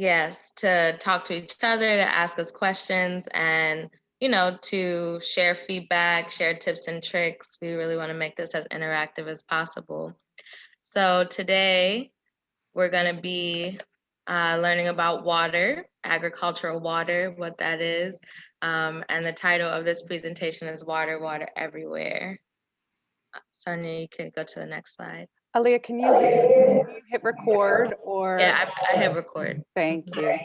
Yes, to talk to each other, to ask us questions, and to share feedback, share tips and tricks. We really want to make this as interactive as possible. So today we're going to be learning about water, agricultural water, what that is. And the title of this presentation is Water, Water Everywhere. Sonia, you can go to the next slide. Aaliyah, can you hit record or? Yeah, I hit record. Thank you.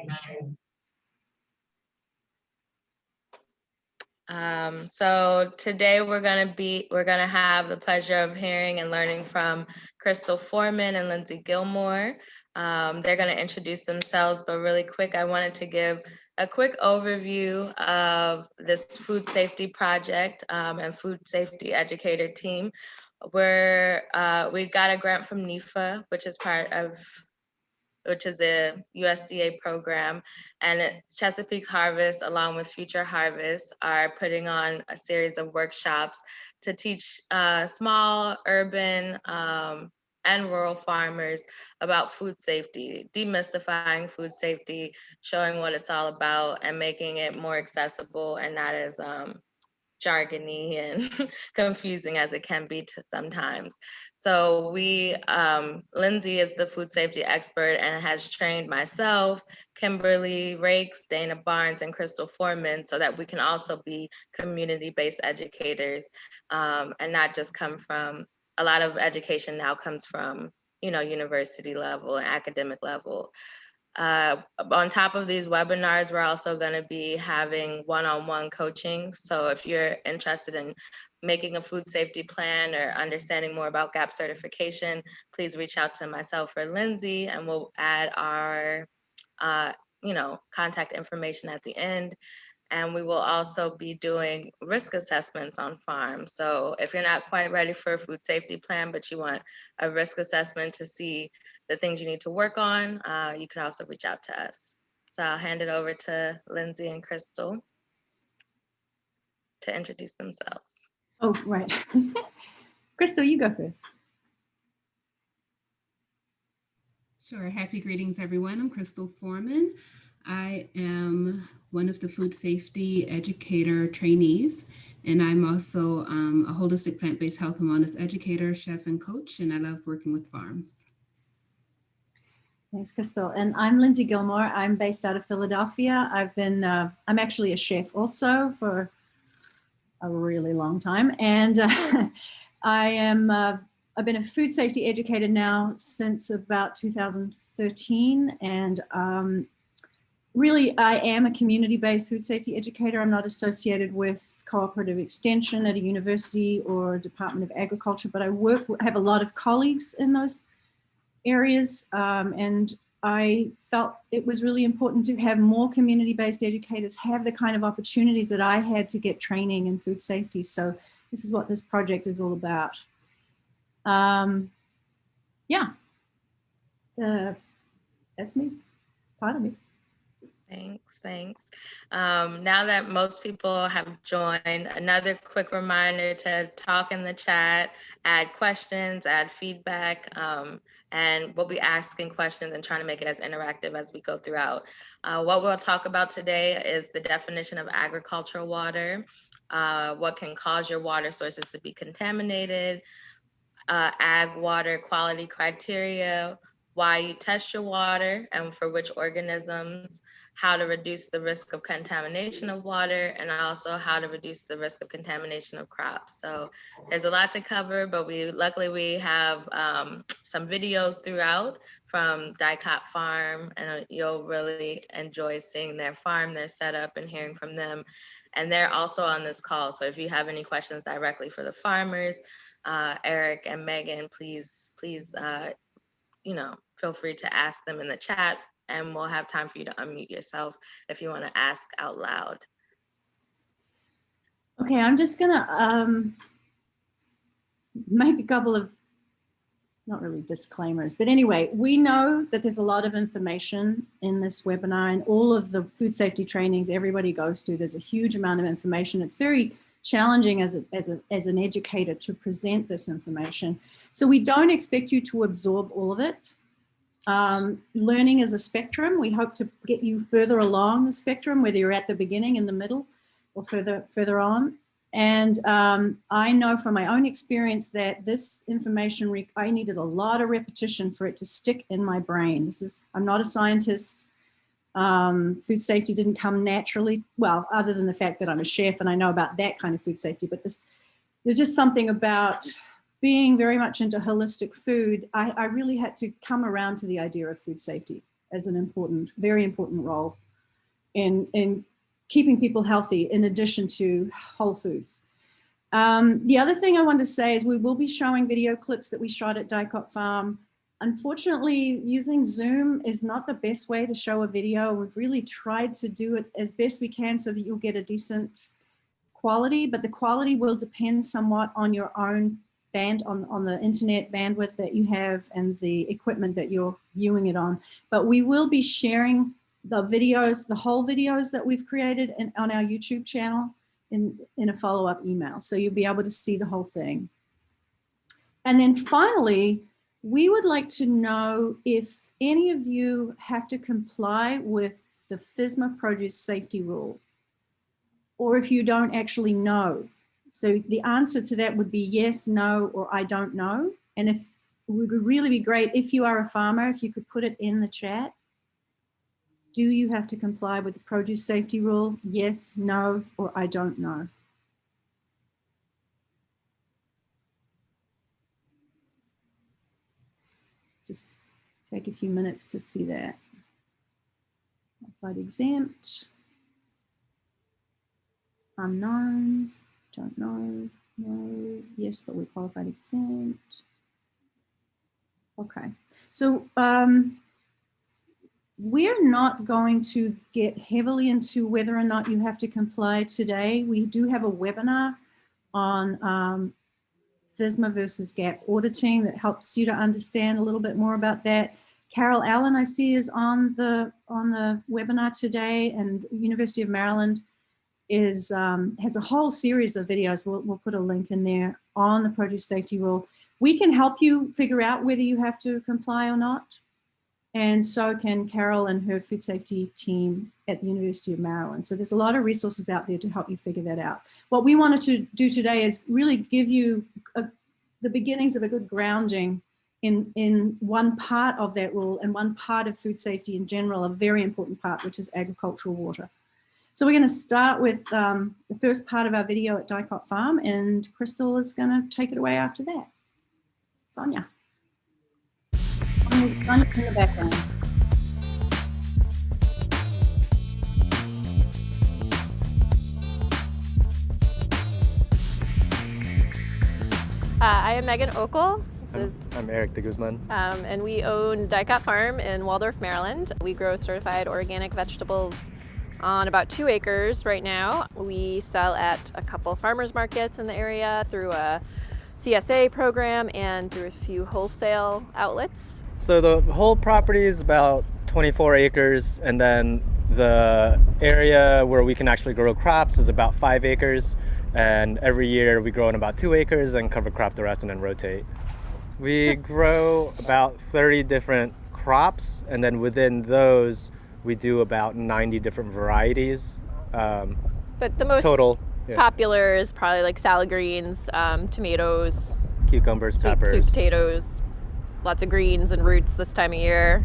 So today we're gonna have the pleasure of hearing and learning from Crystal Foreman and Lindsay Gilmore. They're gonna introduce themselves, but really quick, I wanted to give a quick overview of this food safety project and food safety educator team. We got a grant from NIFA, which is a USDA program, and Chesapeake Harvest, along with Future Harvest, are putting on a series of workshops to teach small, urban, and rural farmers about food safety, demystifying food safety, showing what it's all about, and making it more accessible and not as jargony and confusing as it can be sometimes. So Lindsay is the food safety expert and has trained myself, Kimberly Rakes, Dana Barnes, and Crystal Foreman so that we can also be community-based educators and not just come from, a lot of education now comes from, university level and academic level. On top of these webinars, we're also going to be having one-on-one coaching. So if you're interested in making a food safety plan or understanding more about GAP certification, please reach out to myself or Lindsay, and we'll add our contact information at the end. And we will also be doing risk assessments on farms. So if you're not quite ready for a food safety plan, but you want a risk assessment to see the things you need to work on, you can also reach out to us. So I'll hand it over to Lindsay and Crystal to introduce themselves. Oh, right. Crystal, you go first. Sure. Happy greetings, everyone. I'm Crystal Foreman. I am one of the food safety educator trainees, and I'm also a holistic plant-based health and wellness educator, chef, and coach, and I love working with farms. Thanks, Crystal. And I'm Lindsay Gilmore. I'm based out of Philadelphia. I'm actually a chef also for a really long time. And I've been a food safety educator now since about 2013. And really, I am a community-based food safety educator. I'm not associated with cooperative extension at a university or Department of Agriculture, but I have a lot of colleagues in those areas, and I felt it was really important to have more community-based educators have the kind of opportunities that I had to get training in food safety. So this is what this project is all about. That's me, part of me. Thanks. Now that most people have joined, another quick reminder to talk in the chat, add questions, add feedback, and we'll be asking questions and trying to make it as interactive as we go throughout. What we'll talk about today is the definition of agricultural water, what can cause your water sources to be contaminated, ag water quality criteria, why you test your water and for which organisms, how to reduce the risk of contamination of water, and also how to reduce the risk of contamination of crops. So there's a lot to cover, but luckily we have some videos throughout from Dicot Farm, and you'll really enjoy seeing their farm, their setup, and hearing from them. And they're also on this call. So if you have any questions directly for the farmers, Erik and Meghan, please, feel free to ask them in the chat, and we'll have time for you to unmute yourself if you want to ask out loud. Okay, I'm just gonna make a couple of, not really disclaimers, but anyway, we know that there's a lot of information in this webinar, and all of the food safety trainings everybody goes to, there's a huge amount of information. It's very challenging as an educator to present this information. So we don't expect you to absorb all of it. Learning is a spectrum. We hope to get you further along the spectrum, whether you're at the beginning, in the middle, or further on. And I know from my own experience that this information, I needed a lot of repetition for it to stick in my brain. I'm not a scientist. Food safety didn't come naturally, well, other than the fact that I'm a chef and I know about that kind of food safety, but there's just something about being very much into holistic food. I really had to come around to the idea of food safety as an important, very important role in keeping people healthy in addition to whole foods. The other thing I want to say is we will be showing video clips that we shot at Dicot Farm. Unfortunately, using Zoom is not the best way to show a video. We've really tried to do it as best we can so that you'll get a decent quality, but the quality will depend somewhat on your own on the internet bandwidth that you have and the equipment that you're viewing it on. But we will be sharing the videos, the whole videos that we've created on our YouTube channel in a follow-up email. So you'll be able to see the whole thing. And then finally, we would like to know if any of you have to comply with the FSMA Produce Safety Rule, or if you don't actually know. So the answer to that would be yes, no, or I don't know. And if it would really be great if you are a farmer, if you could put it in the chat. Do you have to comply with the Produce Safety Rule? Yes, no, or I don't know. Just take a few minutes to see that. Qualified exempt, unknown, don't know, no, yes, but we're qualified exempt. Okay, so we're not going to get heavily into whether or not you have to comply today. We do have a webinar on FSMA versus GAP auditing that helps you to understand a little bit more about that. Carol Allen, I see, is on the webinar today, and University of Maryland has a whole series of videos. We'll put a link in there on the Produce Safety Rule. We can help you figure out whether you have to comply or not, and so can Carol and her food safety team at the University of Maryland. So there's a lot of resources out there to help you figure that out. What we wanted to do today is really give you the beginnings of a good grounding in one part of that rule and one part of food safety in general, a very important part, which is agricultural water. So we're going to start with the first part of our video at Dicot Farm, and Crystal is going to take it away after that. Sonia. Sonia's in the background. I am Meghan Okel. I'm Erik de Guzman. And we own Dicot Farm in Waldorf, Maryland. We grow certified organic vegetables on about 2 acres right now. We sell at a couple farmers markets in the area through a CSA program and through a few wholesale outlets. So the whole property is about 24 acres, and then the area where we can actually grow crops is about 5 acres. And every year we grow in about 2 acres and cover crop the rest and then rotate. We grow about 30 different crops, and then within those we do about 90 different varieties. But the most total, popular is probably like salad greens, tomatoes, cucumbers, peppers, sweet potatoes, lots of greens and roots this time of year,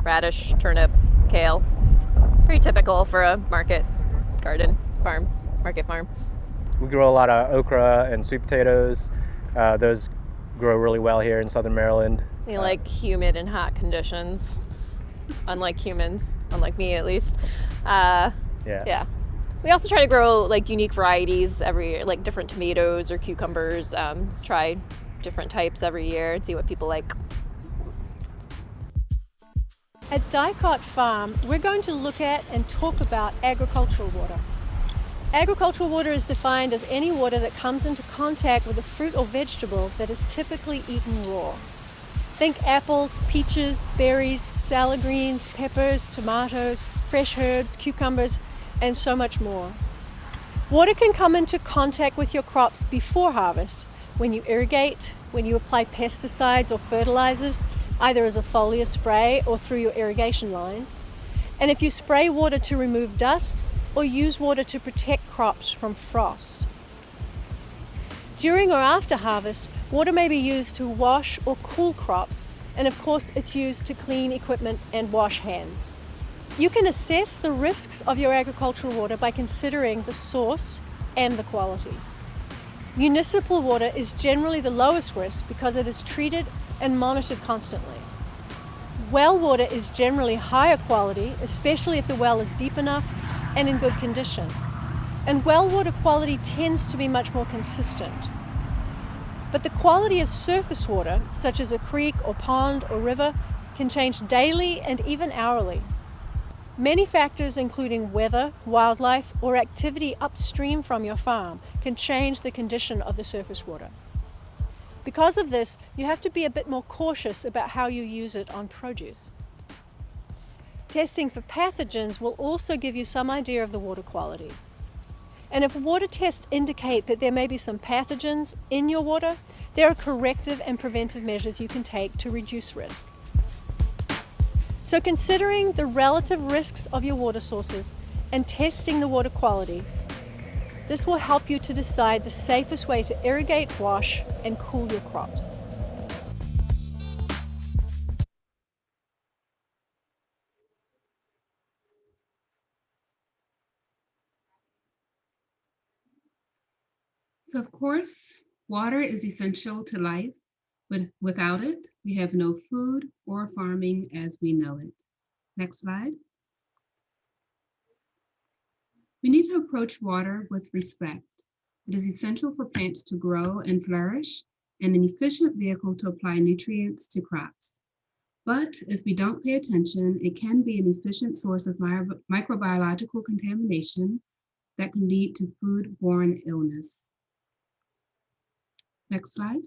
radish, turnip, kale. Pretty typical for a market garden farm, market farm. We grow a lot of okra and sweet potatoes. Those grow really well here in southern Maryland. They like humid and hot conditions, unlike humans, unlike me at least. Yeah. We also try to grow like unique varieties every year, like different tomatoes or cucumbers. Try different types every year and see what people like. At Dicot Farm, we're going to look at and talk about agricultural water. Agricultural water is defined as any water that comes into contact with a fruit or vegetable that is typically eaten raw. Think apples, peaches, berries, salad greens, peppers, tomatoes, fresh herbs, cucumbers, and so much more. Water can come into contact with your crops before harvest, when you irrigate, when you apply pesticides or fertilizers, either as a foliar spray or through your irrigation lines. And if you spray water to remove dust or use water to protect crops from frost. During or after harvest, water may be used to wash or cool crops, and of course it's used to clean equipment and wash hands. You can assess the risks of your agricultural water by considering the source and the quality. Municipal water is generally the lowest risk because it is treated and monitored constantly. Well water is generally higher quality, especially if the well is deep enough and in good condition. And well water quality tends to be much more consistent. But the quality of surface water, such as a creek or pond or river, can change daily and even hourly. Many factors, including weather, wildlife, or activity upstream from your farm, can change the condition of the surface water. Because of this, you have to be a bit more cautious about how you use it on produce. Testing for pathogens will also give you some idea of the water quality. And if water tests indicate that there may be some pathogens in your water, there are corrective and preventive measures you can take to reduce risk. So considering the relative risks of your water sources and testing the water quality, this will help you to decide the safest way to irrigate, wash, and cool your crops. So of course, water is essential to life. Without it, we have no food or farming as we know it. Next slide. We need to approach water with respect. It is essential for plants to grow and flourish and an efficient vehicle to apply nutrients to crops. But if we don't pay attention, it can be an efficient source of microbiological contamination that can lead to food-borne illness. Next slide.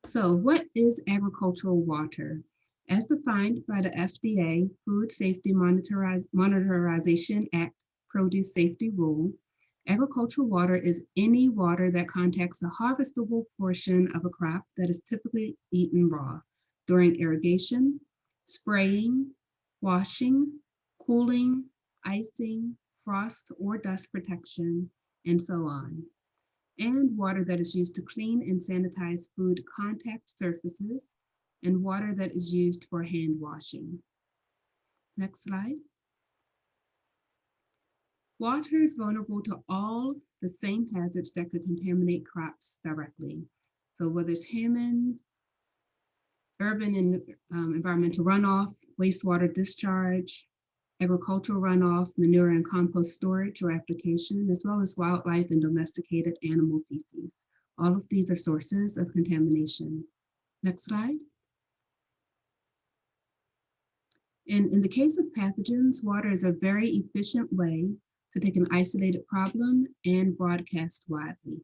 So what is agricultural water? As defined by the FDA Food Safety Monitorization Act Produce Safety Rule, agricultural water is any water that contacts the harvestable portion of a crop that is typically eaten raw during irrigation, spraying, washing, cooling, icing, frost or dust protection, and so on. And water that is used to clean and sanitize food contact surfaces, and water that is used for hand washing. Next slide. Water is vulnerable to all the same hazards that could contaminate crops directly. So whether it's human, urban and environmental runoff, wastewater discharge, agricultural runoff, manure and compost storage or application, as well as wildlife and domesticated animal feces. All of these are sources of contamination. Next slide. In the case of pathogens, water is a very efficient way to take an isolated problem and broadcast widely.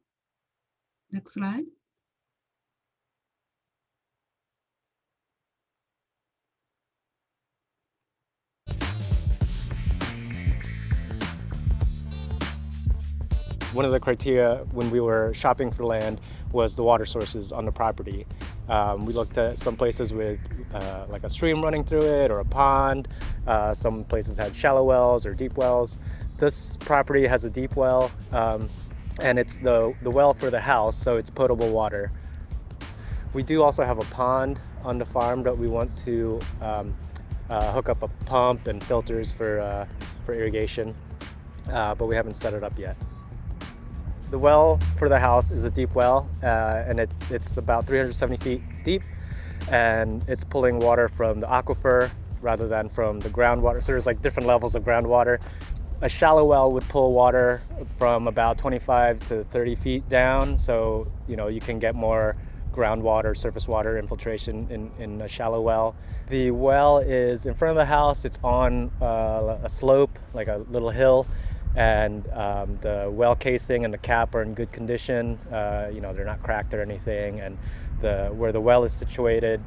Next slide. One of the criteria when we were shopping for land was the water sources on the property. We looked at some places with like a stream running through it or a pond. Some places had shallow wells or deep wells. This property has a deep well and it's the well for the house, so it's potable water. We do also have a pond on the farm that we want to hook up a pump and filters for irrigation, but we haven't set it up yet. The well for the house is a deep well, and it's about 370 feet deep, and it's pulling water from the aquifer rather than from the groundwater. So there's like different levels of groundwater. A shallow well would pull water from about 25 to 30 feet down, so you can get more groundwater, surface water infiltration in a shallow well. The well is in front of the house. It's on a slope, like a little hill. And the well casing and the cap are in good condition. They're not cracked or anything. And where the well is situated,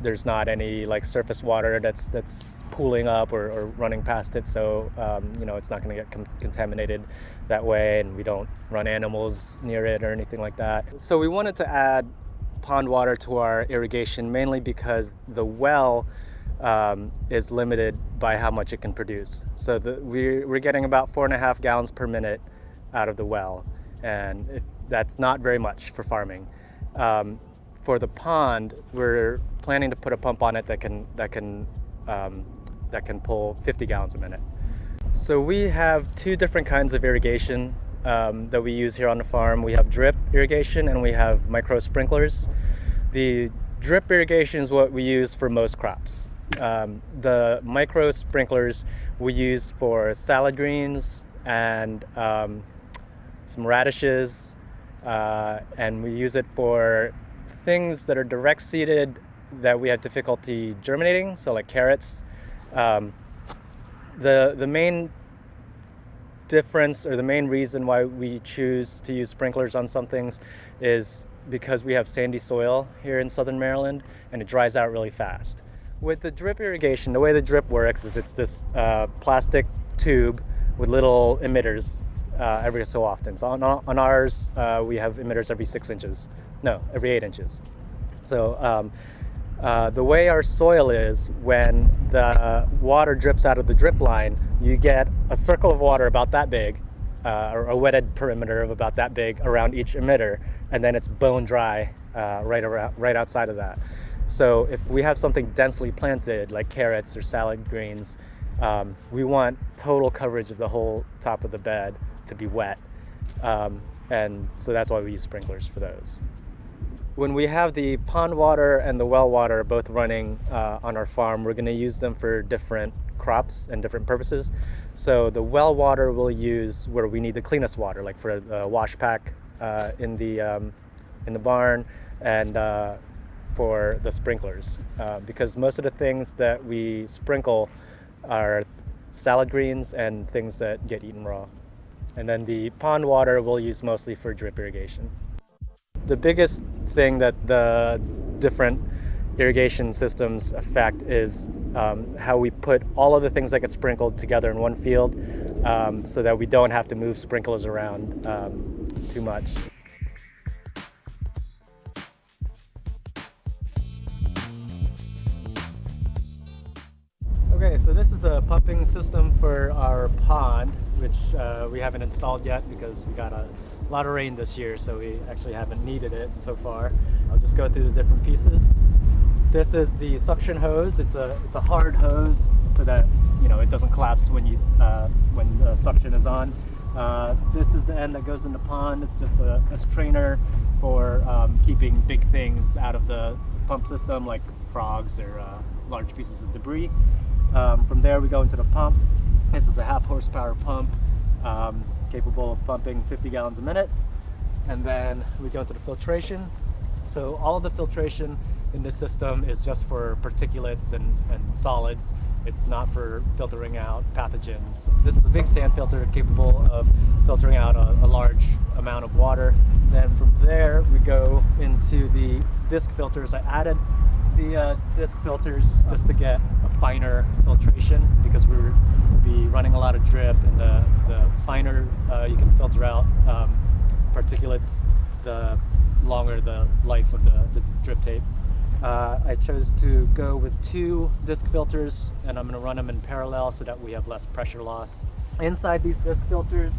there's not any like surface water that's pooling up or running past it. So it's not going to get contaminated that way. And we don't run animals near it or anything like that. So we wanted to add pond water to our irrigation, mainly because the well is limited by how much it can produce. So we're getting about 4.5 gallons per minute out of the well, and that's not very much for farming. For the pond, we're planning to put a pump on it that can pull 50 gallons a minute. So we have two different kinds of irrigation that we use here on the farm. We have drip irrigation and we have micro sprinklers. The drip irrigation is what we use for most crops. The micro sprinklers we use for salad greens and some radishes, and we use it for things that are direct seeded that we have difficulty germinating, so like carrots. The main difference, or the main reason why we choose to use sprinklers on some things, is because we have sandy soil here in southern Maryland and it dries out really fast. With the drip irrigation, the way the drip works is it's this plastic tube with little emitters every so often. So on ours, we have emitters every 6 inches. No, every 8 inches. So the way our soil is, when the water drips out of the drip line, you get a circle of water about that big, or a wetted perimeter of about that big around each emitter, and then it's bone dry right outside of that. So if we have something densely planted, like carrots or salad greens, we want total coverage of the whole top of the bed to be wet. And so that's why we use sprinklers for those. When we have the pond water and the well water both running on our farm, we're going to use them for different crops and different purposes. So the well water we'll use where we need the cleanest water, like for the wash pack in the barn, and for the sprinklers, because most of the things that we sprinkle are salad greens and things that get eaten raw. And then the pond water we'll use mostly for drip irrigation. The biggest thing that the different irrigation systems affect is how we put all of the things that get sprinkled together in one field, so that we don't have to move sprinklers around too much. Okay, so this is the pumping system for our pond, which we haven't installed yet because we got a lot of rain this year, so we actually haven't needed it so far. I'll just go through the different pieces. This is the suction hose. It's a hard hose so that it doesn't collapse when the suction is on. This is the end that goes in the pond. It's just a strainer for keeping big things out of the pump system, like frogs or large pieces of debris. From there we go into the pump. This is a 1/2 horsepower pump, capable of pumping 50 gallons a minute. And then we go into the filtration. So all of the filtration in this system is just for particulates and solids. It's not for filtering out pathogens. This is a big sand filter capable of filtering out a large amount of water. Then from there we go into the disc filters. I added the disc filters just to get a finer filtration, because we'll be running a lot of drip, and the finer you can filter out particulates, the longer the life of the drip tape. I chose to go with 2 disc filters, and I'm going to run them in parallel so that we have less pressure loss. Inside these disc filters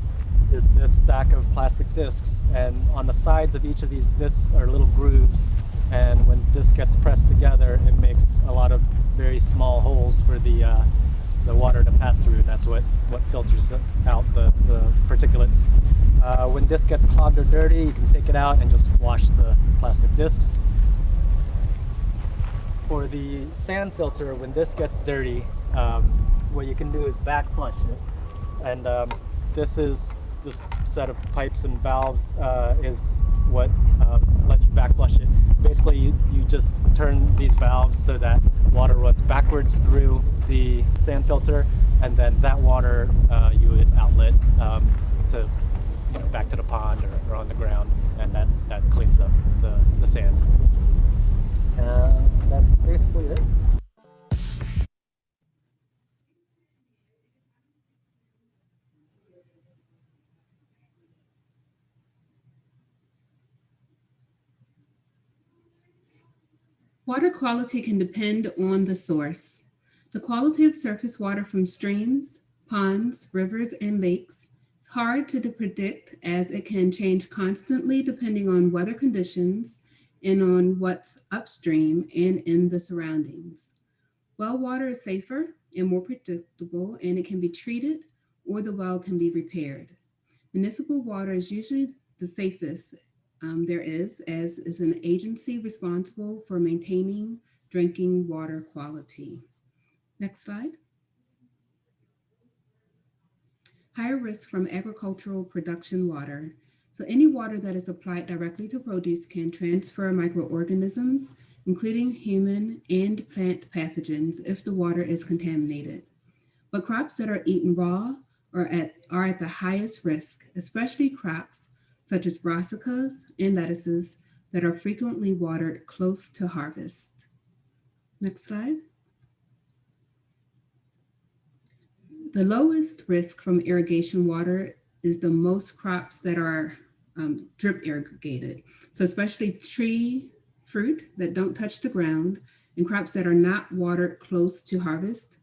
is this stack of plastic discs, and on the sides of each of these discs are little grooves, and when this gets pressed together, it makes a lot of very small holes for the water to pass through, and that's what filters out the particulates. When this gets clogged or dirty, you can take it out and just wash the plastic discs. For the sand filter, when this gets dirty, what you can do is back flush it, and this set of pipes and valves is what lets you back flush it. Basically, you just turn these valves so that water runs backwards through the sand filter, and then that water you would outlet to back to the pond or on the ground, and that cleans up the sand. That's basically it. Water quality can depend on the source. The quality of surface water from streams, ponds, rivers, and lakes is hard to predict as it can change constantly depending on weather conditions and on what's upstream and in the surroundings. Well water is safer and more predictable, and it can be treated or the well can be repaired. Municipal water is usually the safest there is, as is an agency responsible for maintaining drinking water quality. Next slide. Higher risk from agricultural production water. So any water that is applied directly to produce can transfer microorganisms, including human and plant pathogens, if the water is contaminated. But crops that are eaten raw are at the highest risk, especially crops such as brassicas and lettuces that are frequently watered close to harvest. Next slide. The lowest risk from irrigation water is the most crops that are drip irrigated. So especially tree fruit that don't touch the ground and crops that are not watered close to harvest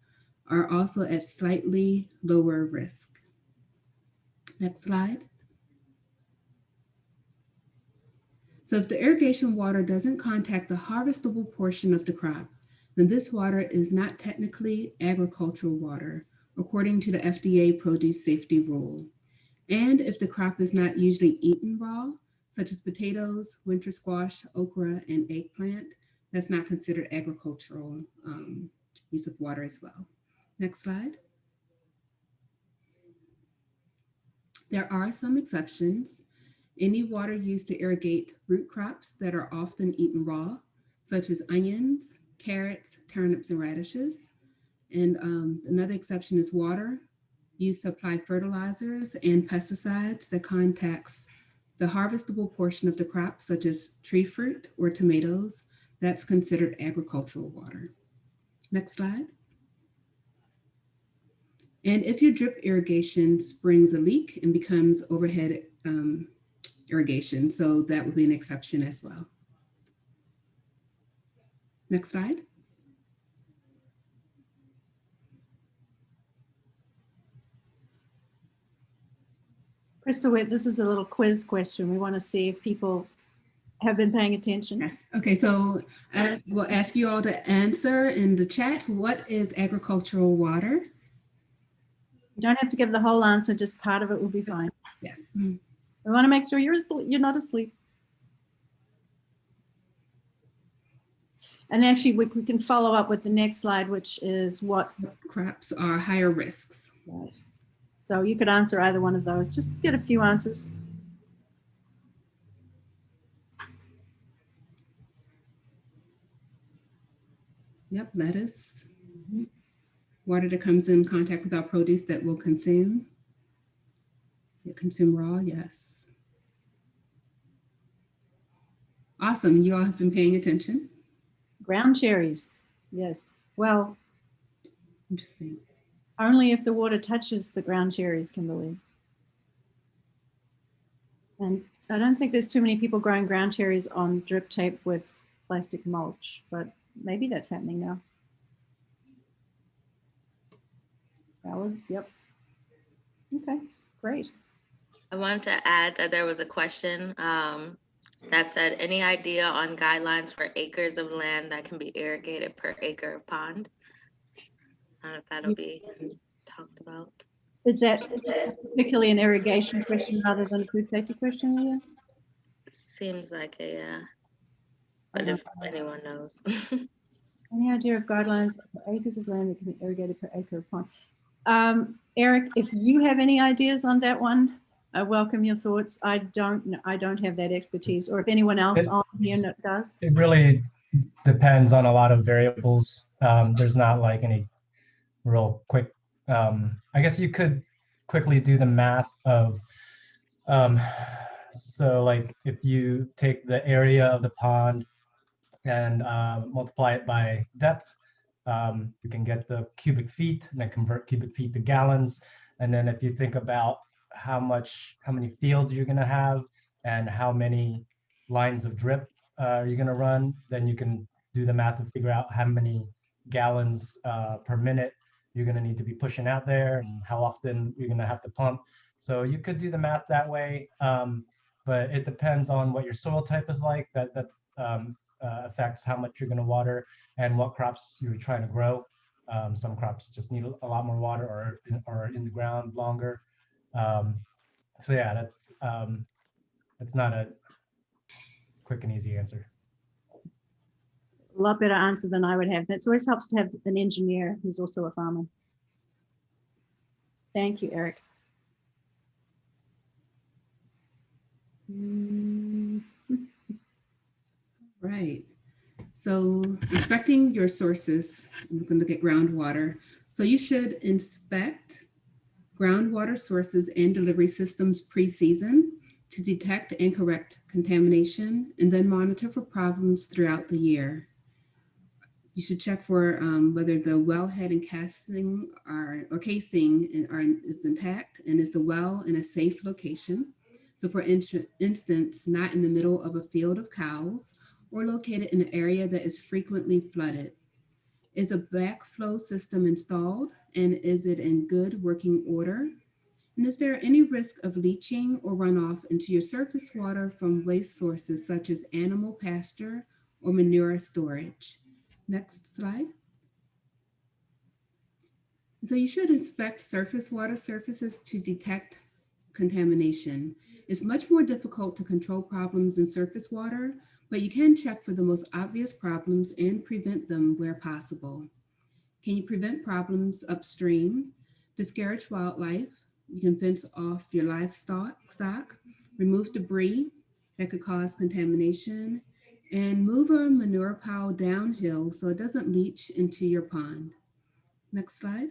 are also at slightly lower risk. Next slide. So if the irrigation water doesn't contact the harvestable portion of the crop, then this water is not technically agricultural water, according to the FDA Produce Safety Rule. And if the crop is not usually eaten raw, such as potatoes, winter squash, okra, and eggplant, that's not considered agricultural use of water as well. Next slide. There are some exceptions. Any water used to irrigate root crops that are often eaten raw, such as onions, carrots, turnips, and radishes. And another exception is water used to apply fertilizers and pesticides that contacts the harvestable portion of the crop, such as tree fruit or tomatoes. That's considered agricultural water. Next slide. And if your drip irrigation springs a leak and becomes overhead irrigation, so that would be an exception as well. Next slide. Crystal, this is a little quiz question. We want to see if people have been paying attention. Yes. Okay, so we'll ask you all to answer in the chat. What is agricultural water? You don't have to give the whole answer, just part of it will be fine. Yes. We want to make sure you're not asleep. And actually, we can follow up with the next slide, which is what crops are higher risks. Right. So you could answer either one of those. Just get a few answers. Yep, lettuce. Water that comes in contact with our produce that we'll consume. Consume raw, yes. Awesome, you all have been paying attention. Ground cherries, yes. Well, interesting. Only if the water touches the ground cherries, Kimberly. And I don't think there's too many people growing ground cherries on drip tape with plastic mulch, but maybe that's happening now. Salads, yep. Okay, great. I wanted to add that there was a question that said, any idea on guidelines for acres of land that can be irrigated per acre of pond? I don't know if that'll be talked about. Is that particularly an irrigation question rather than a food safety question, Leah? Seems like it, yeah. But if anyone knows. Any idea of guidelines for acres of land that can be irrigated per acre of pond? Eric, if you have any ideas on that one, I welcome your thoughts. I don't have that expertise, or if anyone else on here does. It really depends on a lot of variables. There's not like any real quick, I guess you could quickly do the math of, so like if you take the area of the pond and multiply it by depth, you can get the cubic feet and then convert cubic feet to gallons. And then if you think about how many fields you're gonna have and how many lines of drip you're gonna run, then you can do the math and figure out how many gallons per minute you're going to need to be pushing out there and how often you're going to have to pump. So you could do the math that way, but it depends on what your soil type is like. That affects how much you're going to water and what crops you're trying to grow. Some crops just need a lot more water or are in the ground longer. So yeah, that's not a quick and easy answer. A lot better answer than I would have. That always helps to have an engineer who's also a farmer. Thank you, Eric. Right. So inspecting your sources, we're going to look at groundwater. So you should inspect groundwater sources and delivery systems pre-season to detect and correct contamination, and then monitor for problems throughout the year. You should check for whether the wellhead and casing casing is intact, and is the well in a safe location. So for instance, not in the middle of a field of cows or located in an area that is frequently flooded. Is a backflow system installed, and is it in good working order? And is there any risk of leaching or runoff into your surface water from waste sources such as animal pasture or manure storage? Next slide. So you should inspect surface water surfaces to detect contamination. It's much more difficult to control problems in surface water, but you can check for the most obvious problems and prevent them where possible. Can you prevent problems upstream? Discourage wildlife. You can fence off your livestock, remove debris that could cause contamination, and move a manure pile downhill so it doesn't leach into your pond. Next slide.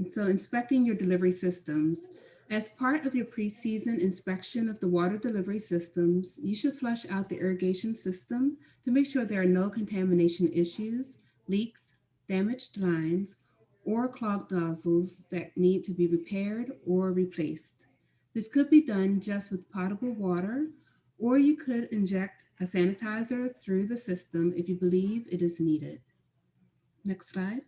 So inspecting your delivery systems. As part of your pre-season inspection of the water delivery systems, you should flush out the irrigation system to make sure there are no contamination issues, leaks, damaged lines, or clogged nozzles that need to be repaired or replaced. This could be done just with potable water, or you could inject a sanitizer through the system if you believe it is needed. Next slide.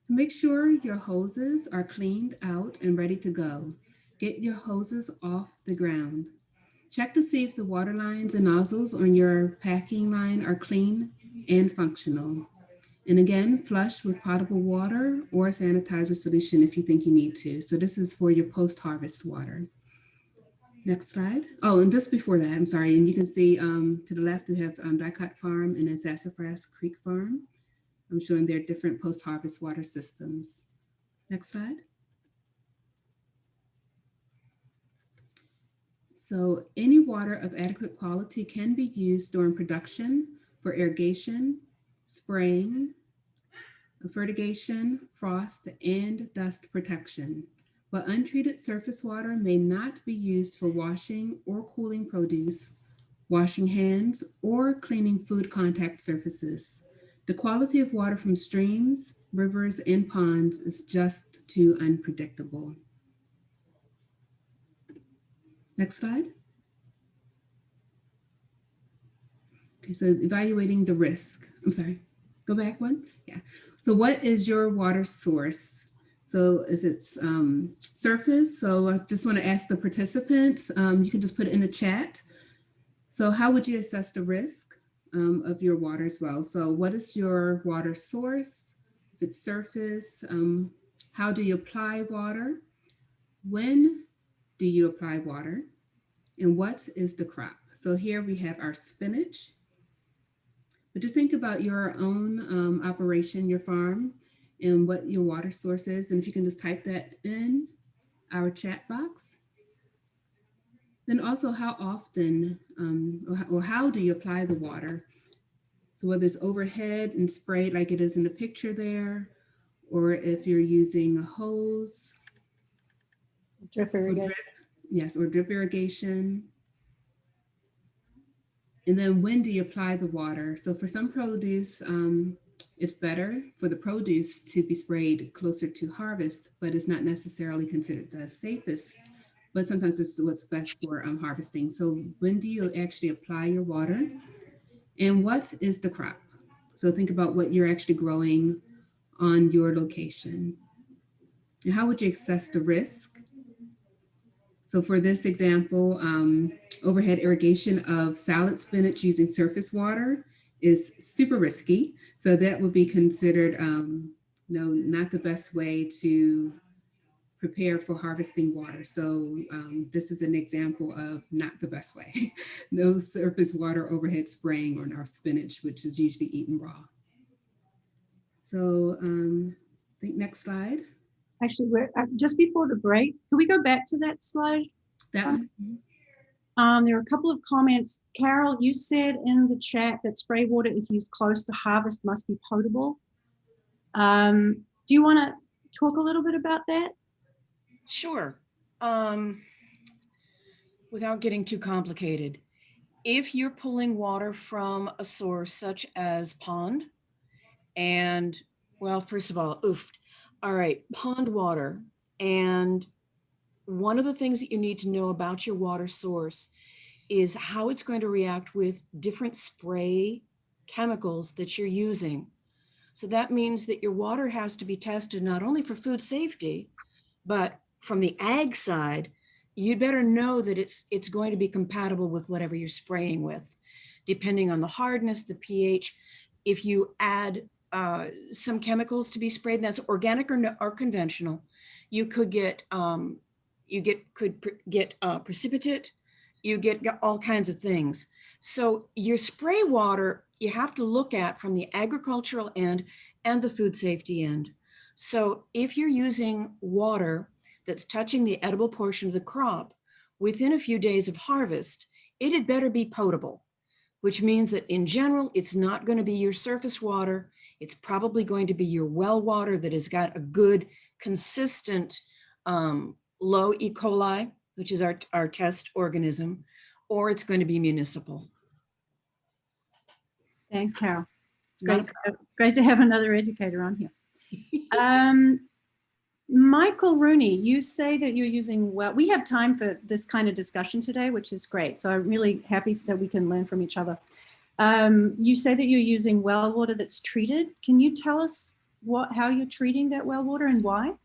Make sure your hoses are cleaned out and ready to go. Get your hoses off the ground. Check to see if the water lines and nozzles on your packing line are clean and functional. And again, flush with potable water or a sanitizer solution if you think you need to. So this is for your post-harvest water. Next slide. Oh, and just before that, I'm sorry, and you can see to the left, we have Dicot Farm and then Sassafras Creek Farm. I'm showing their different post-harvest water systems. Next slide. So any water of adequate quality can be used during production for irrigation, spraying, fertigation, frost, and dust protection. But untreated surface water may not be used for washing or cooling produce, washing hands, or cleaning food contact surfaces. The quality of water from streams, rivers, and ponds is just too unpredictable. Next slide. Okay, so evaluating the risk. I'm sorry, go back one. Yeah. So what is your water source? So if it's surface, so I just want to ask the participants, you can just put it in the chat. So how would you assess the risk of your water as well? So what is your water source? If it's surface, how do you apply water? When do you apply water? And what is the crop? So here we have our spinach. But just think about your own operation, your farm, and what your water source is. And if you can just type that in our chat box. Then also how often or how do you apply the water? So whether it's overhead and sprayed like it is in the picture there, or if you're using a hose. Drip irrigation. Or drip irrigation. And then when do you apply the water? So for some produce, it's better for the produce to be sprayed closer to harvest, but it's not necessarily considered the safest but sometimes this is what's best for harvesting. So when do you actually apply your water? And what is the crop? So think about what you're actually growing on your location. And how would you assess the risk? So for this example, overhead irrigation of salad spinach using surface water is super risky. So that would be considered no, not the best way to prepare for harvesting water. So this is an example of not the best way. No surface water overhead spraying on our spinach, which is usually eaten raw. So I think next slide. Actually, we're just before the break. Can we go back to that slide? That one. There are a couple of comments. Carol, you said in the chat that spray water, if used close to harvest, must be potable. Do you want to talk a little bit about that? Sure. Without getting too complicated, if you're pulling water from a source such as pond, and well, first of all, all right, pond water. And one of the things that you need to know about your water source is how it's going to react with different spray chemicals that you're using. So that means that your water has to be tested not only for food safety, but from the ag side, you'd better know that it's going to be compatible with whatever you're spraying with, depending on the hardness, the pH. If you add some chemicals to be sprayed, that's organic or conventional, you could get precipitate, you get all kinds of things. So your spray water, you have to look at from the agricultural end and the food safety end. So if you're using water that's touching the edible portion of the crop within a few days of harvest, it had better be potable, which means that in general, it's not going to be your surface water. It's probably going to be your well water that has got a good, consistent low E. coli, which is our test organism, or it's going to be municipal. Thanks, Carol. It's great to have another educator on here. Michael Rooney, you say that you're using we have time for this kind of discussion today, which is great. So I'm really happy that we can learn from each other. You say that you're using well water that's treated. Can you tell us how you're treating that well water and why?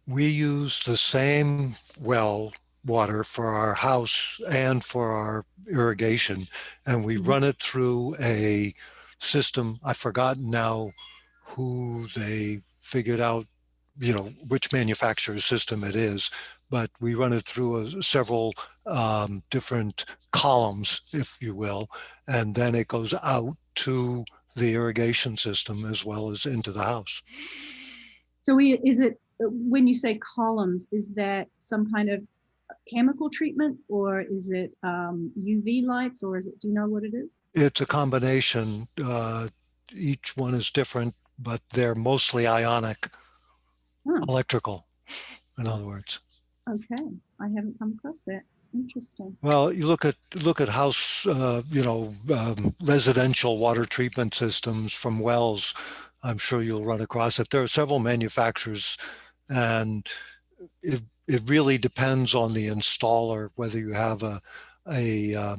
We use the same well water for our house and for our irrigation, and we run it through a system. I've forgotten now who they figured out, which manufacturer's system it is, but we run it through several different columns, if you will, and then it goes out to the irrigation system as well as into the house. So is it, when you say columns, is that some kind of chemical treatment, or is it UV lights, or is it, do you know what it is? It's a combination. Each one is different, but they're mostly ionic, electrical, in other words. Okay, I haven't come across that. Interesting. Well, you look at house, residential water treatment systems from wells. I'm sure you'll run across it. There are several manufacturers, and it really depends on the installer whether you have a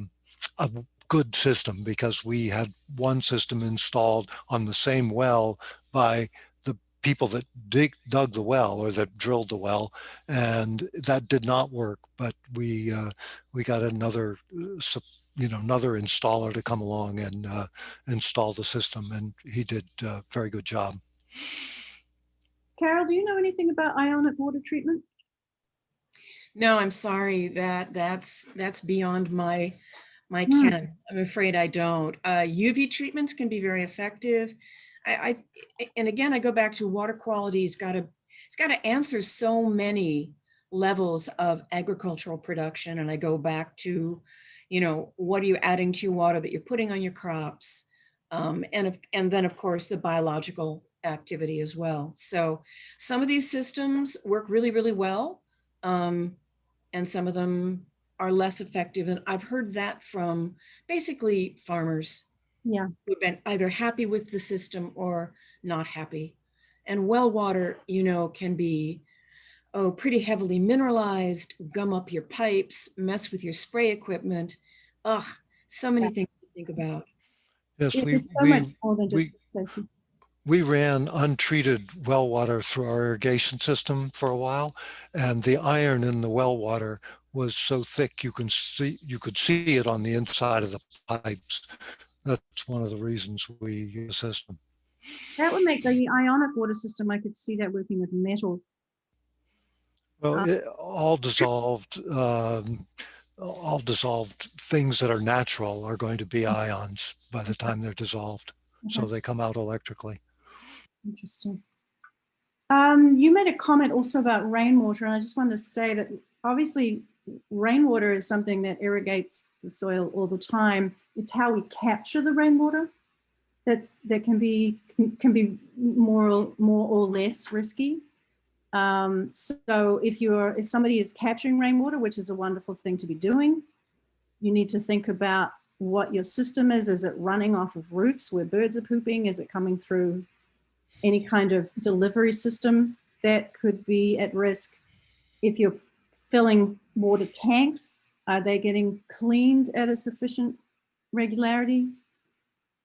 good system, because we had one system installed on the same well by the people that dug the well or that drilled the well, and that did not work. But we got another installer to come along and install the system, and he did a very good job. Carol, do you know anything about ionic water treatment? No, I'm sorry, that's beyond my ken. I'm afraid I don't. UV treatments can be very effective. And again, I go back to water quality. It's got to answer so many levels of agricultural production. And I go back to, what are you adding to your water that you're putting on your crops? And then of course the biological activity as well. So some of these systems work really, really well. And some of them are less effective. And I've heard that from basically farmers who've been either happy with the system or not happy. And well water, can be pretty heavily mineralized, gum up your pipes, mess with your spray equipment. Ugh, so many things to think about. Yes, It's so much more than just safety. we ran untreated well water through our irrigation system for a while, and the iron in the well water was so thick you could see it on the inside of the pipes. That's one of the reasons we use the system. That would make the ionic water system, I could see that working with metal. Well, all dissolved things that are natural are going to be ions by the time they're dissolved. So they come out electrically. Interesting. You made a comment also about rainwater, and I just wanted to say that obviously rainwater is something that irrigates the soil all the time. It's how we capture the rainwater that can be more or less risky. So if somebody is capturing rainwater, which is a wonderful thing to be doing, you need to think about what your system is. Is it running off of roofs where birds are pooping? Is it coming through any kind of delivery system that could be at risk? If you're filling water tanks, are they getting cleaned at a sufficient regularity?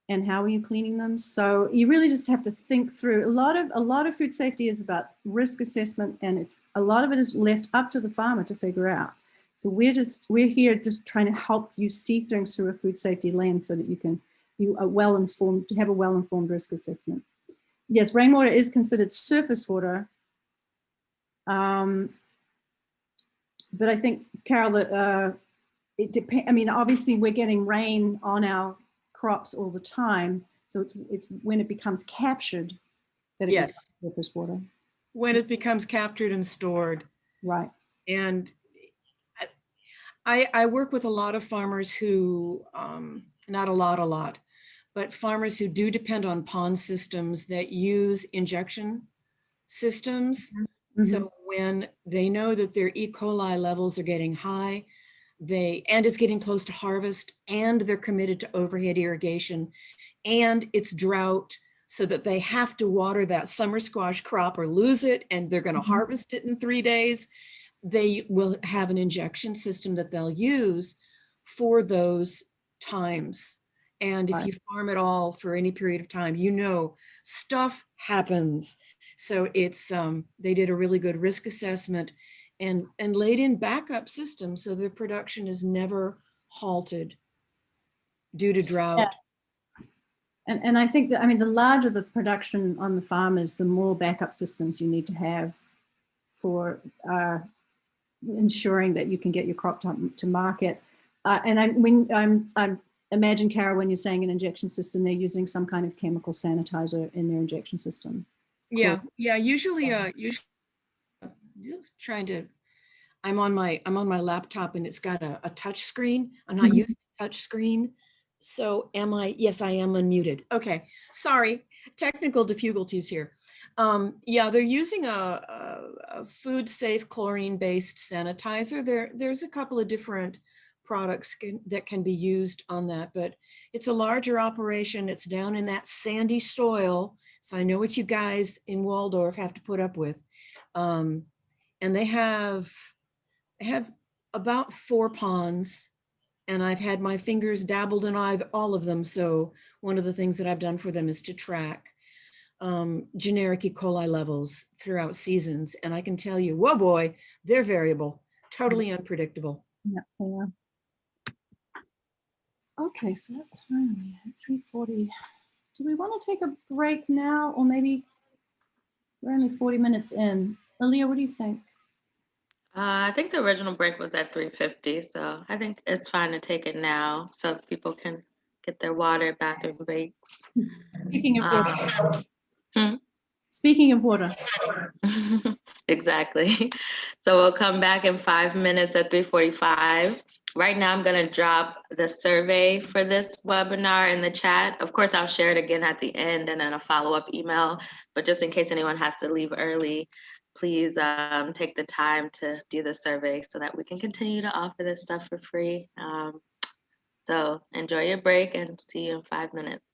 And how are you cleaning them? So you really just have to think through. A lot of food safety is about risk assessment, and a lot of it is left up to the farmer to figure out. So we're here just trying to help you see things through a food safety lens so that you can be well-informed, to have a well-informed risk assessment. Yes, rainwater is considered surface water. But I think, Carol, that it depends. I mean, obviously we're getting rain on our crops all the time. So it's when it becomes captured that it becomes surface water. When it becomes captured and stored. Right. And I work with a lot of farmers who, not a lot, but farmers who do depend on pond systems that use injection systems. Mm-hmm. So when they know that their E. coli levels are getting high, and it's getting close to harvest, and they're committed to overhead irrigation, and it's drought, so that they have to water that summer squash crop or lose it, and they're going to harvest it in 3 days, they will have an injection system that they'll use for those times. And if you farm at all for any period of time, you know, stuff happens. So it's, they did a really good risk assessment and laid in backup systems so the production is never halted due to drought. Yeah. And I think that, I mean, the larger the production on the farm is, the more backup systems you need to have for ensuring that you can get your crop to market. And I imagine, Carol, when you're saying an injection system, they're using some kind of chemical sanitizer in their injection system. Yeah, cool. Yeah. Usually trying to. I'm on my laptop and it's got a touch screen. I'm not used to touch screen. So am I? Yes, I am unmuted. Okay, sorry, technical difficulties here. Yeah, they're using a food safe chlorine-based sanitizer. There's a couple of different products that can be used on that, but it's a larger operation. It's down in that sandy soil. So I know what you guys in Waldorf have to put up with. And they have about 4 ponds. And I've had my fingers dabbled in all of them. So one of the things that I've done for them is to track generic E. coli levels throughout seasons. And I can tell you, whoa, boy, they're variable, totally unpredictable. Yeah, they are. Okay, so what time are we at? 3:40. Do we want to take a break now? Or maybe we're only 40 minutes in. Aaliyah, what do you think? I think the original break was at 3:50, so I think it's fine to take it now so people can get their water, bathroom breaks. Speaking of water. Speaking of water. Exactly. So we'll come back in 5 minutes at 3:45. Right now, I'm going to drop the survey for this webinar in the chat. Of course, I'll share it again at the end and then a follow-up email, but just in case anyone has to leave early, please take the time to do the survey so that we can continue to offer this stuff for free. So enjoy your break and see you in 5 minutes.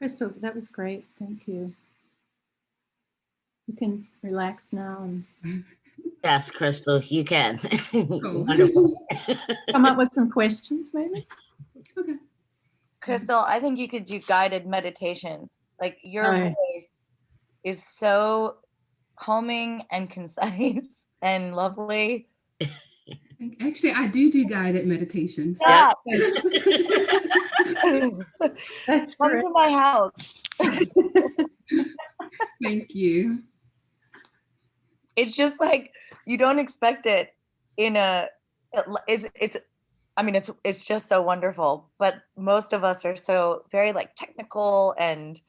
Crystal, that was great. Thank you. You can relax now and Yes, Crystal, you can. Oh. Wonderful. come up with some questions, maybe. Okay. Crystal, I think you could do guided meditations. Like your Oh. voice is so calming and concise and lovely. Actually, I do guided meditations. Stop. That's Come great. to my house. Thank you. It's just like you don't expect it in a. It's. I mean, it's just so wonderful. But most of us are so very like technical, and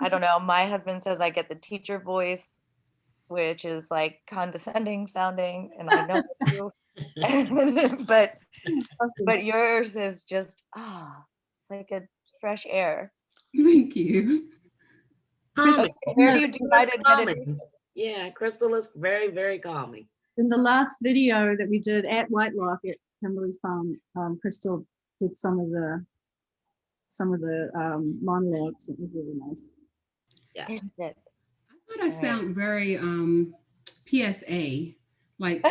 I don't know. My husband says I get the teacher voice, which is like condescending sounding, and I know it's true. but yours is just it's like a fresh air. Thank you. Calming. Where do you do guided Calming. meditation? Yeah, Crystal is very, very calming. In the last video that we did at Whitelock at Kimberly's farm, Crystal did some of the monologues. It was really nice. Yeah. Isn't it? I thought I sound very PSA, like.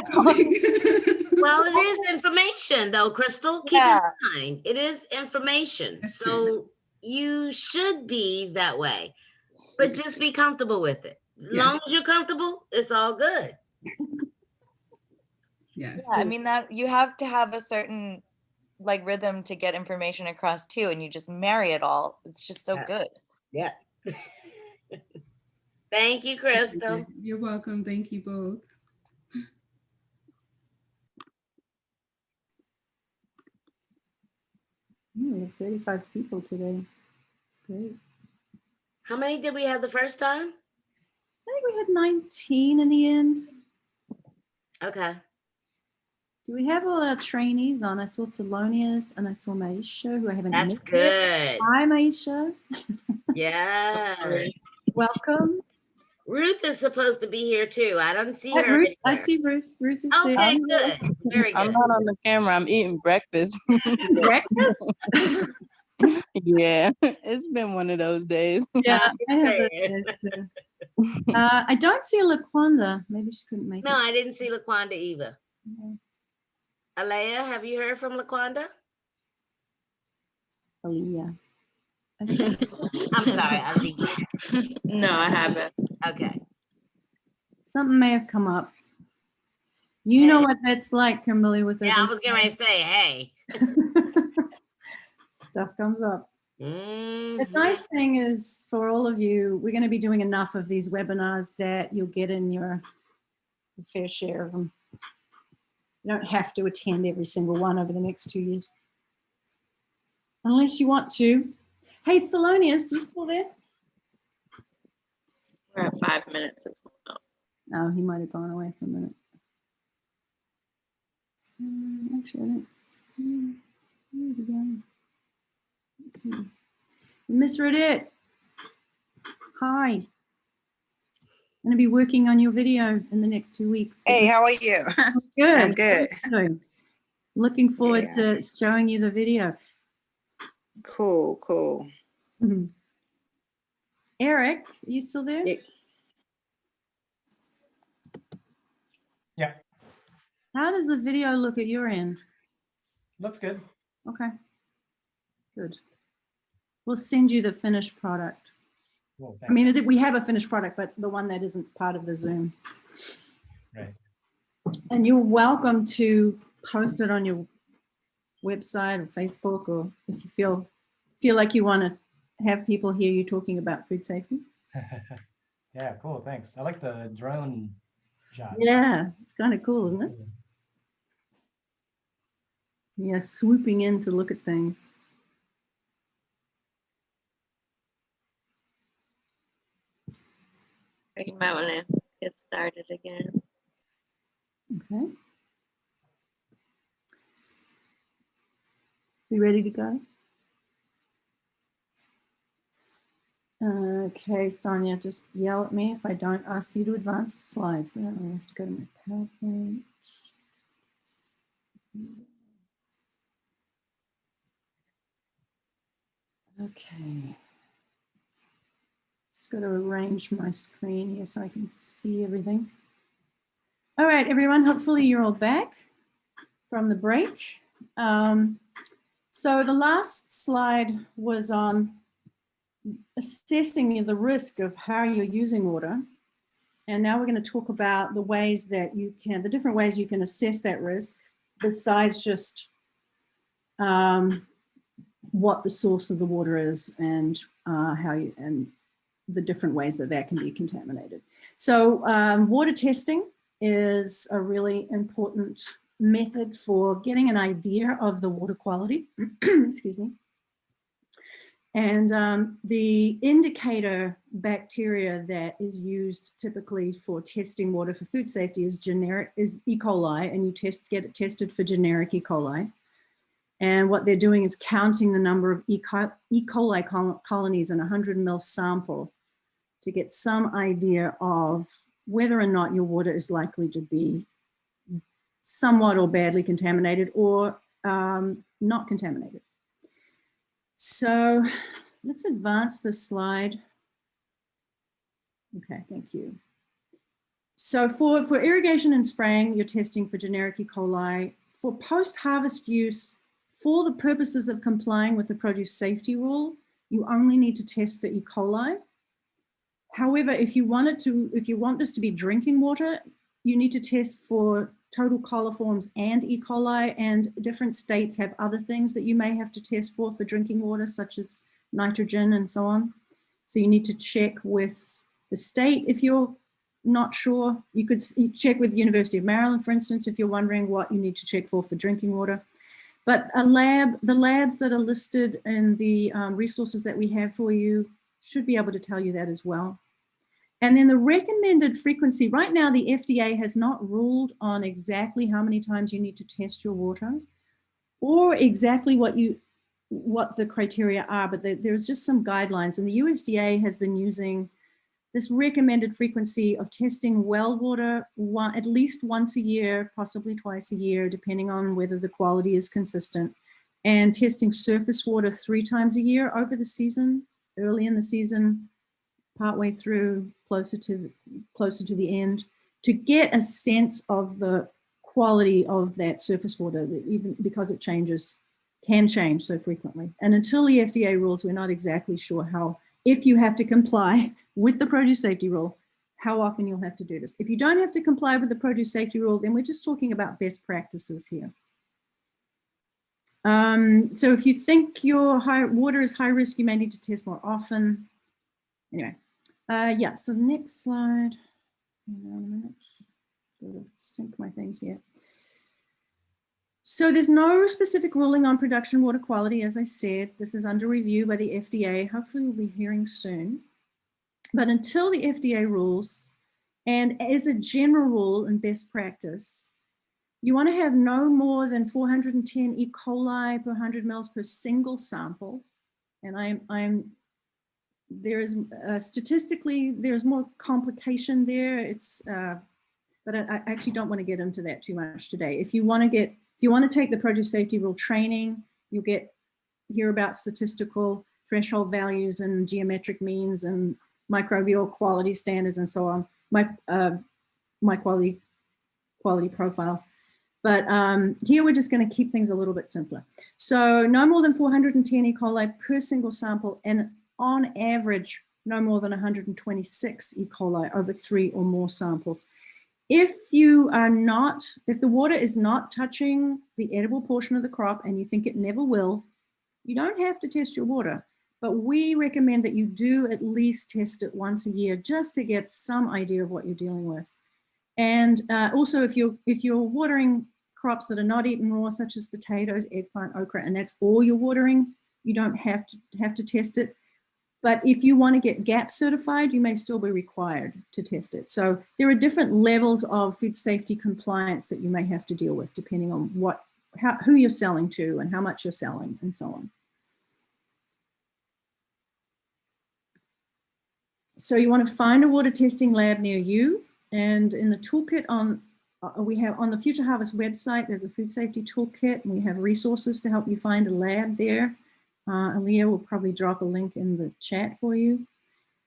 Well, it is information though, Crystal. Keep in mind, it is information. That's so true. You should be that way, but just be comfortable with it. As long as you're comfortable, it's all good. Yes. Yeah, I mean that you have to have a certain like rhythm to get information across too, and you just marry it all. It's just so good. Yeah. Thank you, Crystal. You're welcome. Thank you both. We have 35 people today. It's great. How many did we have the first time? I think we had 19 in the end. Okay. Do we have all our trainees on? I saw Thelonious and I saw Maisha, who I haven't met That's yet. good. Hi, Maisha. Yeah. Welcome. Ruth is supposed to be here too. I don't see her. Ruth, I anywhere. see Ruth. Ruth is Okay, there. good. Very good. I'm not on the camera. I'm eating breakfast. Breakfast? Yeah, it's been one of those days. Yeah, I have it too. I don't see LaQuanda. Maybe she couldn't make No, it. I didn't see LaQuanda either. No. Alea, have you heard from LaQuanda? Aaliyah. I'm sorry, Alea. No, I haven't. Okay. Something may have come up. You know what that's like, Kimberly, with Yeah, I was getting ready to say, hey. Stuff comes up. Mm-hmm. The nice thing is for all of you, we're going to be doing enough of these webinars that you'll get in your fair share of them. You don't have to attend every single one over the next 2 years. Unless you want to. Hey, Thelonious, you still there? We're at 5 minutes as well. No, he might have gone away for a minute. Actually, I don't see. Where did he go? Let's see. Miss Rodette. Hi. I'm going to be working on your video in the next 2 weeks. Hey, how are you? Good. I'm good. Looking forward to showing you the video. Cool, cool. Mm-hmm. Eric, are you still there? Yeah. How does the video look at your end? Looks good. Okay. Good. We'll send you the finished product. Well, I mean, we have a finished product, but the one that isn't part of the Zoom. Right. And you're welcome to post it on your website or Facebook, or if you feel like you want to have people hear you talking about food safety. Yeah, cool. Thanks. I like the drone shot. Yeah, it's kind of cool, isn't it? Yeah, swooping in to look at things. You might want to get started again. Okay. We ready to go? Okay, Sonia, just yell at me if I don't ask you to advance the slides. But I have to go to my PowerPoint. Okay. Just got to arrange my screen here so I can see everything. All right, everyone, hopefully you're all back from the break. So the last slide was on assessing the risk of how you're using water. And now we're going to talk about the ways that you can, the different ways you can assess that risk besides just what the source of the water is and how you, and the different ways that that can be contaminated. So water testing is a really important method for getting an idea of the water quality. Excuse me. And the indicator bacteria that is used typically for testing water for food safety is E. coli, and you get it tested for generic E. coli. And what they're doing is counting the number of E. coli colonies in a 100 ml sample to get some idea of whether or not your water is likely to be somewhat or badly contaminated or not contaminated. So let's advance the slide. Okay, thank you. So for irrigation and spraying, you're testing for generic E. coli. For post-harvest use, for the purposes of complying with the produce safety rule, you only need to test for E. coli. However, if you want this to be drinking water, you need to test for total coliforms and E. coli, and different states have other things that you may have to test for drinking water, such as nitrogen and so on. So you need to check with the state if you're not sure. You could check with University of Maryland, for instance, if you're wondering what you need to check for drinking water. But the labs that are listed in the resources that we have for you should be able to tell you that as well. And then the recommended frequency, right now the FDA has not ruled on exactly how many times you need to test your water or exactly what the criteria are, but there's just some guidelines, and the USDA has been using this recommended frequency of testing well water at least once a year, possibly twice a year, depending on whether the quality is consistent, and testing surface water 3 times a year over the season, early in the season, partway through, closer to the end, to get a sense of the quality of that surface water, even because it can change so frequently. And until the FDA rules, we're not exactly sure how, if you have to comply with the produce safety rule, how often you'll have to do this. If you don't have to comply with the produce safety rule, then we're just talking about best practices here. So if you think your water is high risk, you may need to test more often. Anyway, yeah, so the next slide. Hang on a minute. Sort of sync my things here. So there's no specific ruling on production water quality, as I said. This is under review by the FDA. Hopefully we'll be hearing soon. But until the FDA rules, and as a general rule and best practice, you want to have no more than 410 E. coli per 100 mL per single sample. And statistically, there's more complication there. But I actually don't want to get into that too much today. If you want to take the produce safety rule training, you'll hear about statistical threshold values and geometric means and microbial quality standards and so on, my quality profiles. But here we're just going to keep things a little bit simpler. So no more than 410 E. coli per single sample, and on average, no more than 126 E. coli over 3 or more samples. If the water is not touching the edible portion of the crop and you think it never will, you don't have to test your water, but we recommend that you do at least test it once a year just to get some idea of what you're dealing with. And also if you're watering crops that are not eaten raw, such as potatoes, eggplant, okra, and that's all you're watering, you don't have to test it. But if you want to get GAP certified, you may still be required to test it. So there are different levels of food safety compliance that you may have to deal with, depending on who you're selling to and how much you're selling and so on. So you want to find a water testing lab near you. And in the toolkit we have on the Future Harvest website, there's a food safety toolkit, and we have resources to help you find a lab there. Aaliyah will probably drop a link in the chat for you.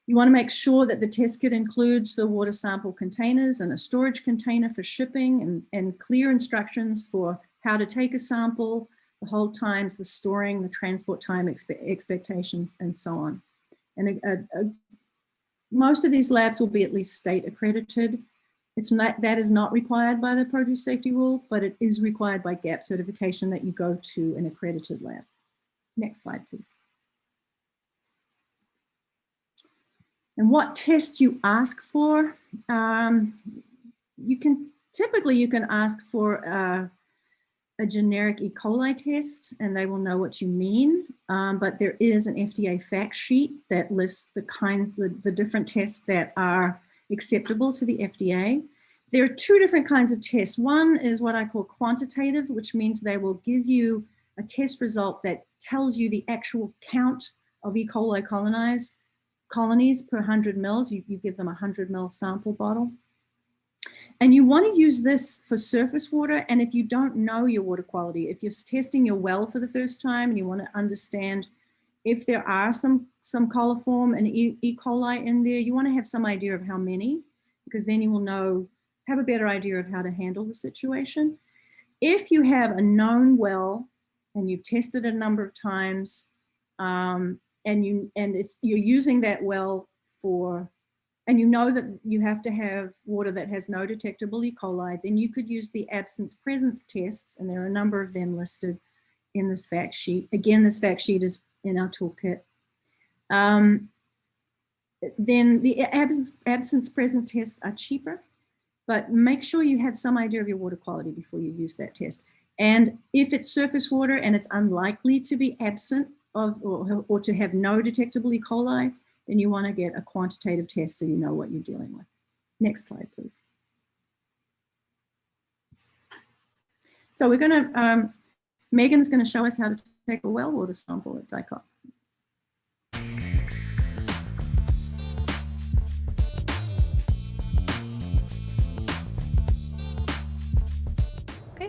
You want to make sure that the test kit includes the water sample containers and a storage container for shipping, and clear instructions for how to take a sample, the hold times, the storing, the transport time expectations, and so on. And most of these labs will be at least state accredited. That is not required by the produce safety rule, but it is required by GAP certification that you go to an accredited lab. Next slide, please. And what test you ask for, you can ask for a generic E. coli test, and they will know what you mean. But there is an FDA fact sheet that lists the different tests that are acceptable to the FDA. There are two different kinds of tests. One is what I call quantitative, which means they will give you a test result that tells you the actual count of E. coli colonies per 100 mils. You give them a 100 ml sample bottle. And you want to use this for surface water. And if you don't know your water quality, if you're testing your well for the first time and you want to understand if there are some coliform and E. coli in there, you want to have some idea of how many, because then you will have a better idea of how to handle the situation. If you have a known well and you've tested it a number of times, and you're using that well and you know that you have to have water that has no detectable E. coli, then you could use the absence presence tests, and there are a number of them listed in this fact sheet. Again, this fact sheet is in our toolkit. Then the absence presence tests are cheaper, but make sure you have some idea of your water quality before you use that test. And if it's surface water and it's unlikely to be absent or to have no detectable E. coli, then you want to get a quantitative test so you know what you're dealing with. Next slide, please. So we're going to, Megan's going to show us how to take a well water sample at Dicot.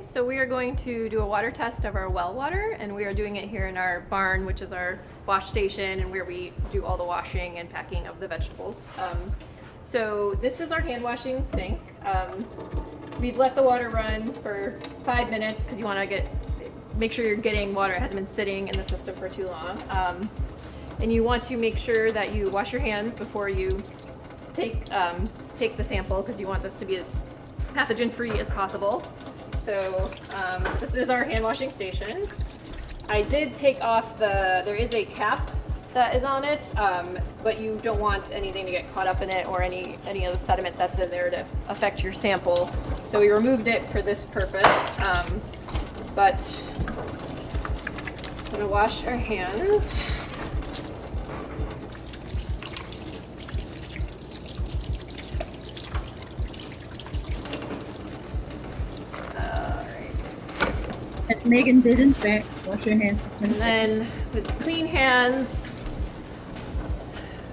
So we are going to do a water test of our well water, and we are doing it here in our barn, which is our wash station and where we do all the washing and packing of the vegetables. So this is our hand washing sink. We've let the water run for 5 minutes because you want to make sure you're getting water. It hasn't been sitting in the system for too long. And you want to make sure that you wash your hands before you take the sample, because you want this to be as pathogen free as possible. So this is our hand washing station. I did take off there is a cap that is on it, but you don't want anything to get caught up in it or any of the sediment that's in there to affect your sample. So we removed it for this purpose, but I'm gonna wash our hands. And Megan did in fact wash your hands. And then with clean hands,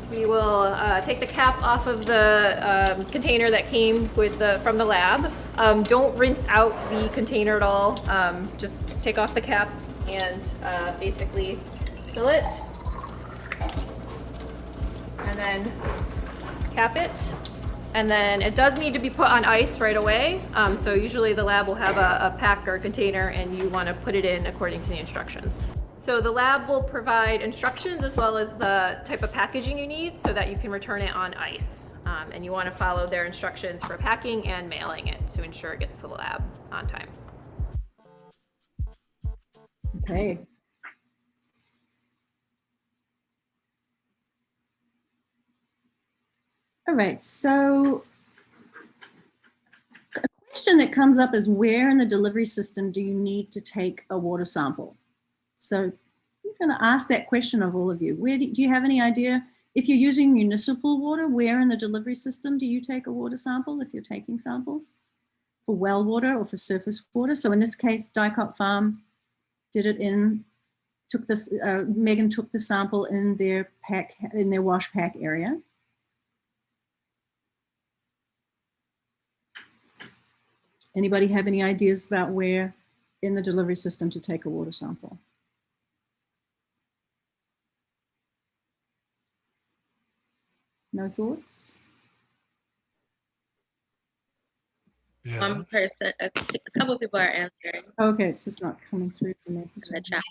we will take the cap off of the container that came from the lab. Don't rinse out the container at all. Just take off the cap and basically fill it. And then cap it. And then it does need to be put on ice right away. So usually the lab will have a pack or a container, and you want to put it in according to the instructions. So the lab will provide instructions as well as the type of packaging you need so that you can return it on ice. And you want to follow their instructions for packing and mailing it to ensure it gets to the lab on time. Okay. All right, so a question that comes up is, where in the delivery system do you need to take a water sample? So I'm going to ask that question of all of you. Do you have any idea, if you're using municipal water, where in the delivery system do you take a water sample if you're taking samples? For well water or for surface water? So in this case, Dicot Farm did it Megan took the sample in their wash pack area. Anybody have any ideas about where in the delivery system to take a water sample? No thoughts? Yeah. One person, a couple people are answering Okay, it's just not coming through for me. in the chat.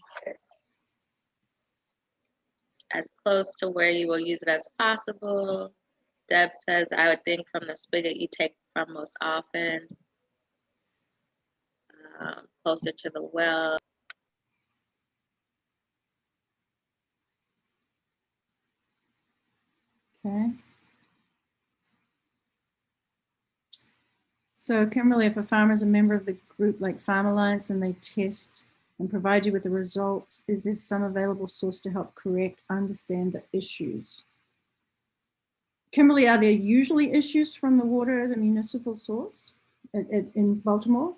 As close to where you will use it as possible. Deb says, I would think from the spigot you take from most often, closer to the well. Okay. So Kimberly, if a farmer is a member of the group like Farm Alliance and they test and provide you with the results, is there some available source to help understand the issues? Kimberly, are there usually issues from the water at a municipal source in Baltimore?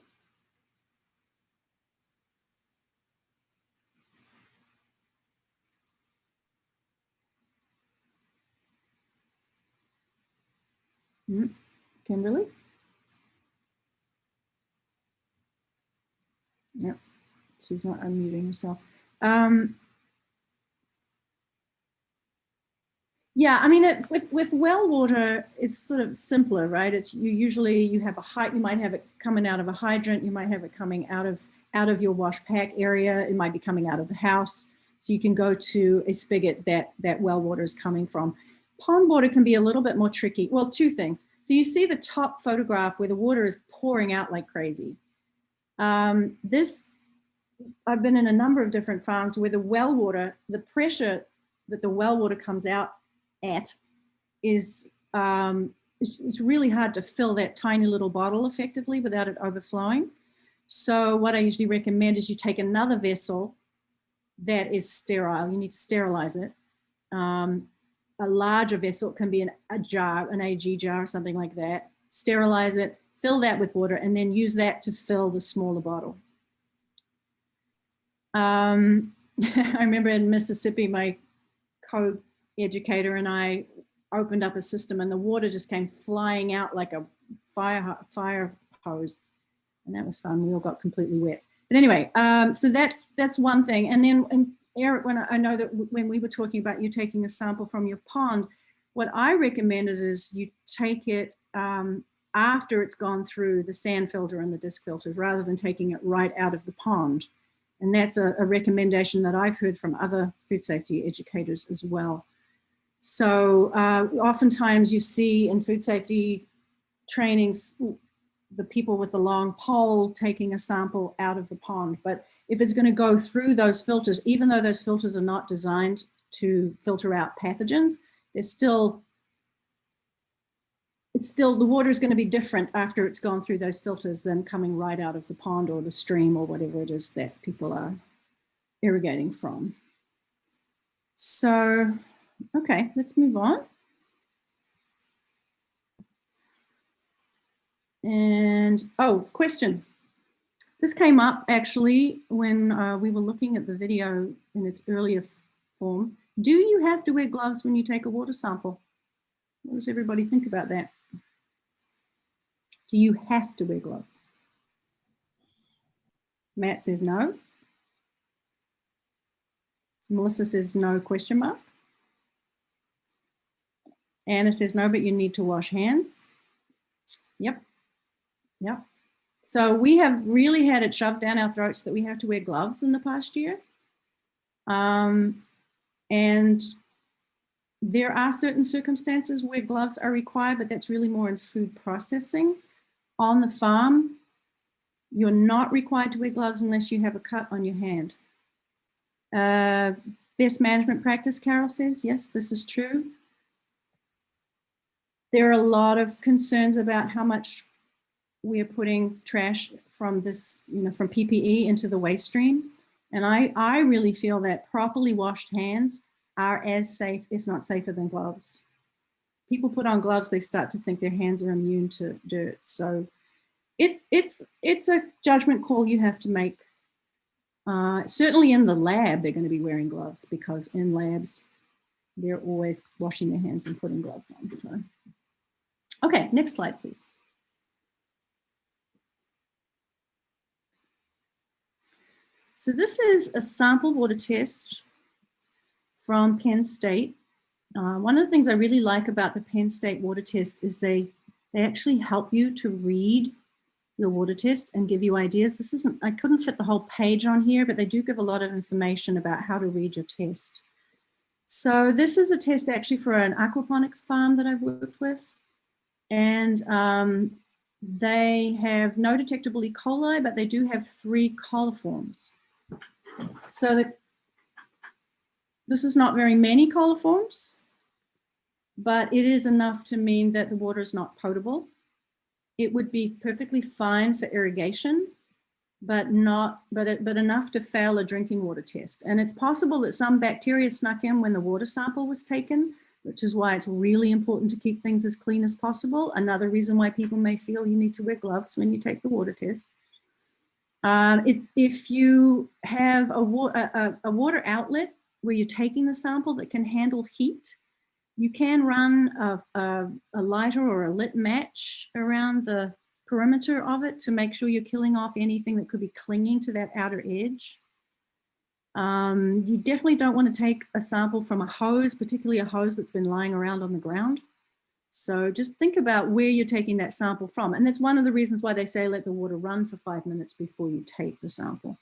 Kimberly? Yep, she's not unmuting herself. Yeah, I mean, with well water, it's sort of simpler, right? It's you have you might have it coming out of a hydrant, you might have it coming out of your wash pack area, it might be coming out of the house. So you can go to a spigot that well water is coming from. Pond water can be a little bit more tricky. Well, two things. So you see the top photograph where the water is pouring out like crazy. I've been in a number of different farms where the well water, the pressure that the well water comes out at is it's really hard to fill that tiny little bottle effectively without it overflowing. So what I usually recommend is you take another vessel that is sterile. You need to sterilize it. A larger vessel can be a jar, an AG jar, something like that. Sterilize it, fill that with water, and then use that to fill the smaller bottle. I remember in Mississippi, my co-educator and I opened up a system and the water just came flying out like a fire hose. And that was fun. We all got completely wet. But anyway, so that's one thing. And then, Eric, I know that when we were talking about you taking a sample from your pond, what I recommended is you take it after it's gone through the sand filter and the disc filters rather than taking it right out of the pond. And that's a recommendation that I've heard from other food safety educators as well. So oftentimes you see in food safety trainings, the people with the long pole taking a sample out of the pond. But if it's going to go through those filters, even though those filters are not designed to filter out pathogens, the water is going to be different after it's gone through those filters than coming right out of the pond or the stream or whatever it is that people are irrigating from. So, okay, let's move on. And, oh, question. This came up actually when we were looking at the video in its earlier form. Do you have to wear gloves when you take a water sample? What does everybody think about that? Do you have to wear gloves? Matt says no. Melissa says no, question mark. Anna says no, but you need to wash hands. Yep, yep. So we have really had it shoved down our throats that we have to wear gloves in the past year. And there are certain circumstances where gloves are required, but that's really more in food processing. On the farm, you're not required to wear gloves unless you have a cut on your hand. Best management practice, Carol says, yes, this is true. There are a lot of concerns about how much we're putting trash from this, from PPE into the waste stream. And I really feel that properly washed hands are as safe, if not safer than gloves. People put on gloves, they start to think their hands are immune to dirt. So it's a judgment call you have to make. Certainly in the lab, they're going to be wearing gloves because in labs, they're always washing their hands and putting gloves on. So, okay, next slide, please. So this is a sample water test from Penn State One of the things I really like about the Penn State water test is they actually help you to read your water test and give you ideas. This isn't, I couldn't fit the whole page on here, but they do give a lot of information about how to read your test. So this is a test actually for an aquaponics farm that I've worked with. And they have no detectable E. coli, but they do have 3 coliforms. So this is not very many coliforms, but it is enough to mean that the water is not potable. It would be perfectly fine for irrigation, but enough to fail a drinking water test. And it's possible that some bacteria snuck in when the water sample was taken, which is why it's really important to keep things as clean as possible. Another reason why people may feel you need to wear gloves when you take the water test. If you have a water outlet where you're taking the sample that can handle heat, you can run a lighter or a lit match around the perimeter of it to make sure you're killing off anything that could be clinging to that outer edge. You definitely don't want to take a sample from a hose, particularly a hose that's been lying around on the ground. So just think about where you're taking that sample from. And that's one of the reasons why they say let the water run for 5 minutes before you take the sample.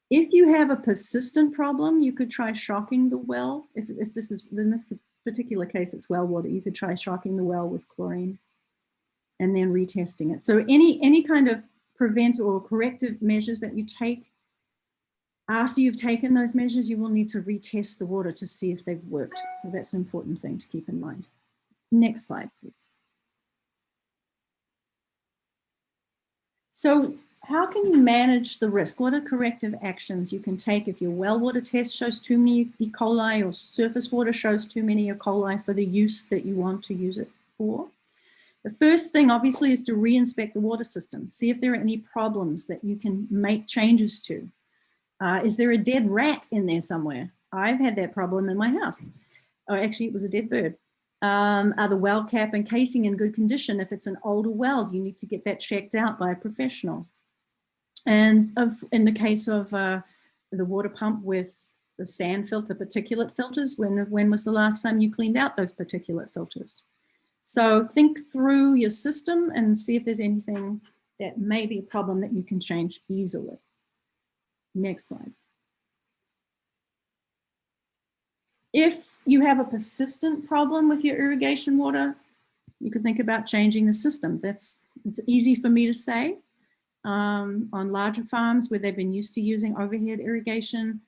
If you have a persistent problem, you could try shocking the well. If this is, in this particular case, it's well water, you could try shocking the well with chlorine and then retesting it. So any kind of prevent or corrective measures that you take, after you've taken those measures, you will need to retest the water to see if they've worked. So that's an important thing to keep in mind. Next slide, please. So how can you manage the risk? What are corrective actions you can take if your well water test shows too many E. coli or surface water shows too many E. coli for the use that you want to use it for? The first thing, obviously, is to re-inspect the water system. See if there are any problems that you can make changes to. Is there a dead rat in there somewhere? I've had that problem in my house. Oh, actually, it was a dead bird. Are the well cap and casing in good condition? If it's an older well, you need to get that checked out by a professional. And in the case of the water pump with the sand filter, particulate filters, when was the last time you cleaned out those particulate filters? So think through your system and see if there's anything that may be a problem that you can change easily. Next slide. If you have a persistent problem with your irrigation water, you could think about changing the system. It's easy for me to say. On larger farms where they've been used to using overhead irrigation,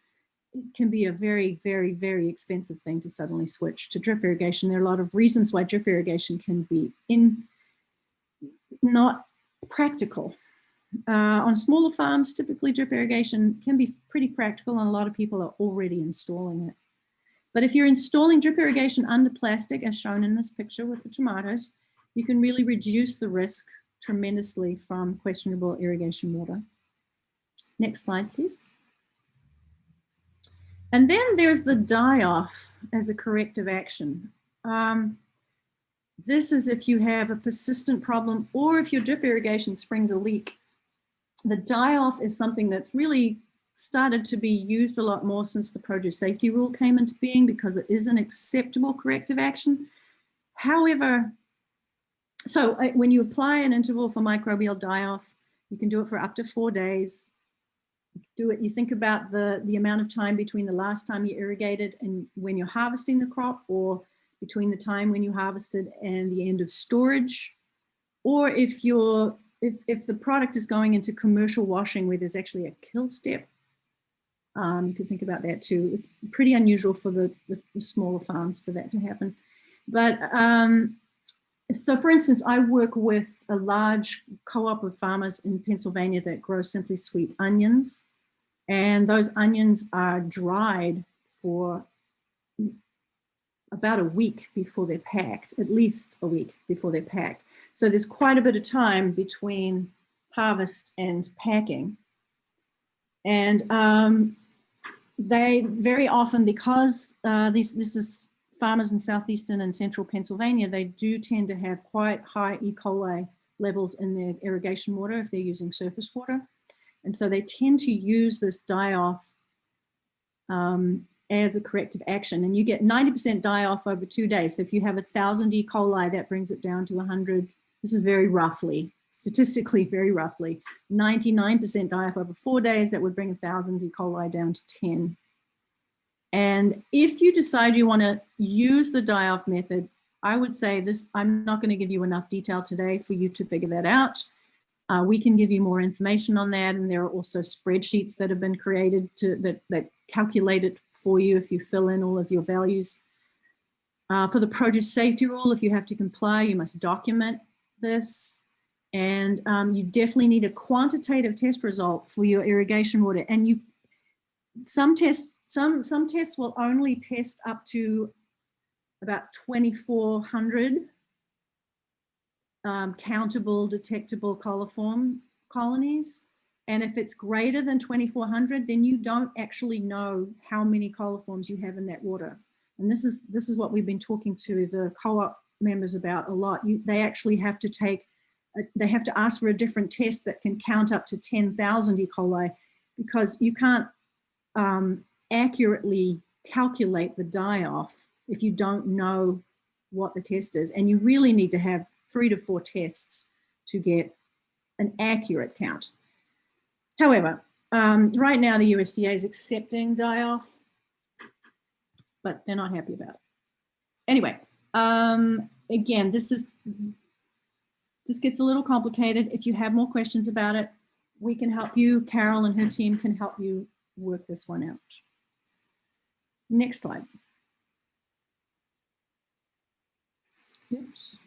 it can be a very, very, very expensive thing to suddenly switch to drip irrigation. There are a lot of reasons why drip irrigation can be not practical. On smaller farms, typically drip irrigation can be pretty practical and a lot of people are already installing it. But if you're installing drip irrigation under plastic, as shown in this picture with the tomatoes, you can really reduce the risk tremendously from questionable irrigation water. Next slide, please. And then there's the die-off as a corrective action. This is if you have a persistent problem or if your drip irrigation springs a leak. The die-off is something that's really started to be used a lot more since the Produce Safety Rule came into being because it is an acceptable corrective action. However, so when you apply an interval for microbial die-off, you can do it for up to 4 days. Do it, you think about the amount of time between the last time you irrigated and when you're harvesting the crop, or between the time when you harvested and the end of storage, or if the product is going into commercial washing where there's actually a kill step, you can think about that too. It's pretty unusual for the smaller farms for that to happen. But so for instance, I work with a large co-op of farmers in Pennsylvania that grow simply sweet onions. And those onions are dried for about a week before they're packed, at least a week before they're packed. So there's quite a bit of time between harvest and packing. And they very often, because this is farmers in southeastern and central Pennsylvania, they do tend to have quite high E. coli levels in their irrigation water if they're using surface water. And so they tend to use this die-off as a corrective action. And you get 90% die-off over 2 days. So if you have 1,000 E. coli, that brings it down to 100. This is very roughly, statistically very roughly. 99% die-off over 4 days, that would bring 1,000 E. coli down to 10. And if you decide you want to use the die-off method, I would say this, I'm not going to give you enough detail today for you to figure that out. We can give you more information on that, and there are also spreadsheets that have been created that calculate it for you if you fill in all of your values. For the produce safety rule, if you have to comply, you must document this. And you definitely need a quantitative test result for your irrigation water. And some tests will only test up to about 2,400 countable, detectable coliform colonies. And if it's greater than 2,400, then you don't actually know how many coliforms you have in that water. And this is what we've been talking to the co-op members about a lot. They actually have to they have to ask for a different test that can count up to 10,000 E. coli, because you can't accurately calculate the die-off if you don't know what the test is. And you really need to have 3 to 4 tests to get an accurate count. However, right now the USDA is accepting die-off, but they're not happy about it. Anyway, again, this gets a little complicated. If you have more questions about it, we can help you. Carol and her team can help you work this one out. Next slide. Oops.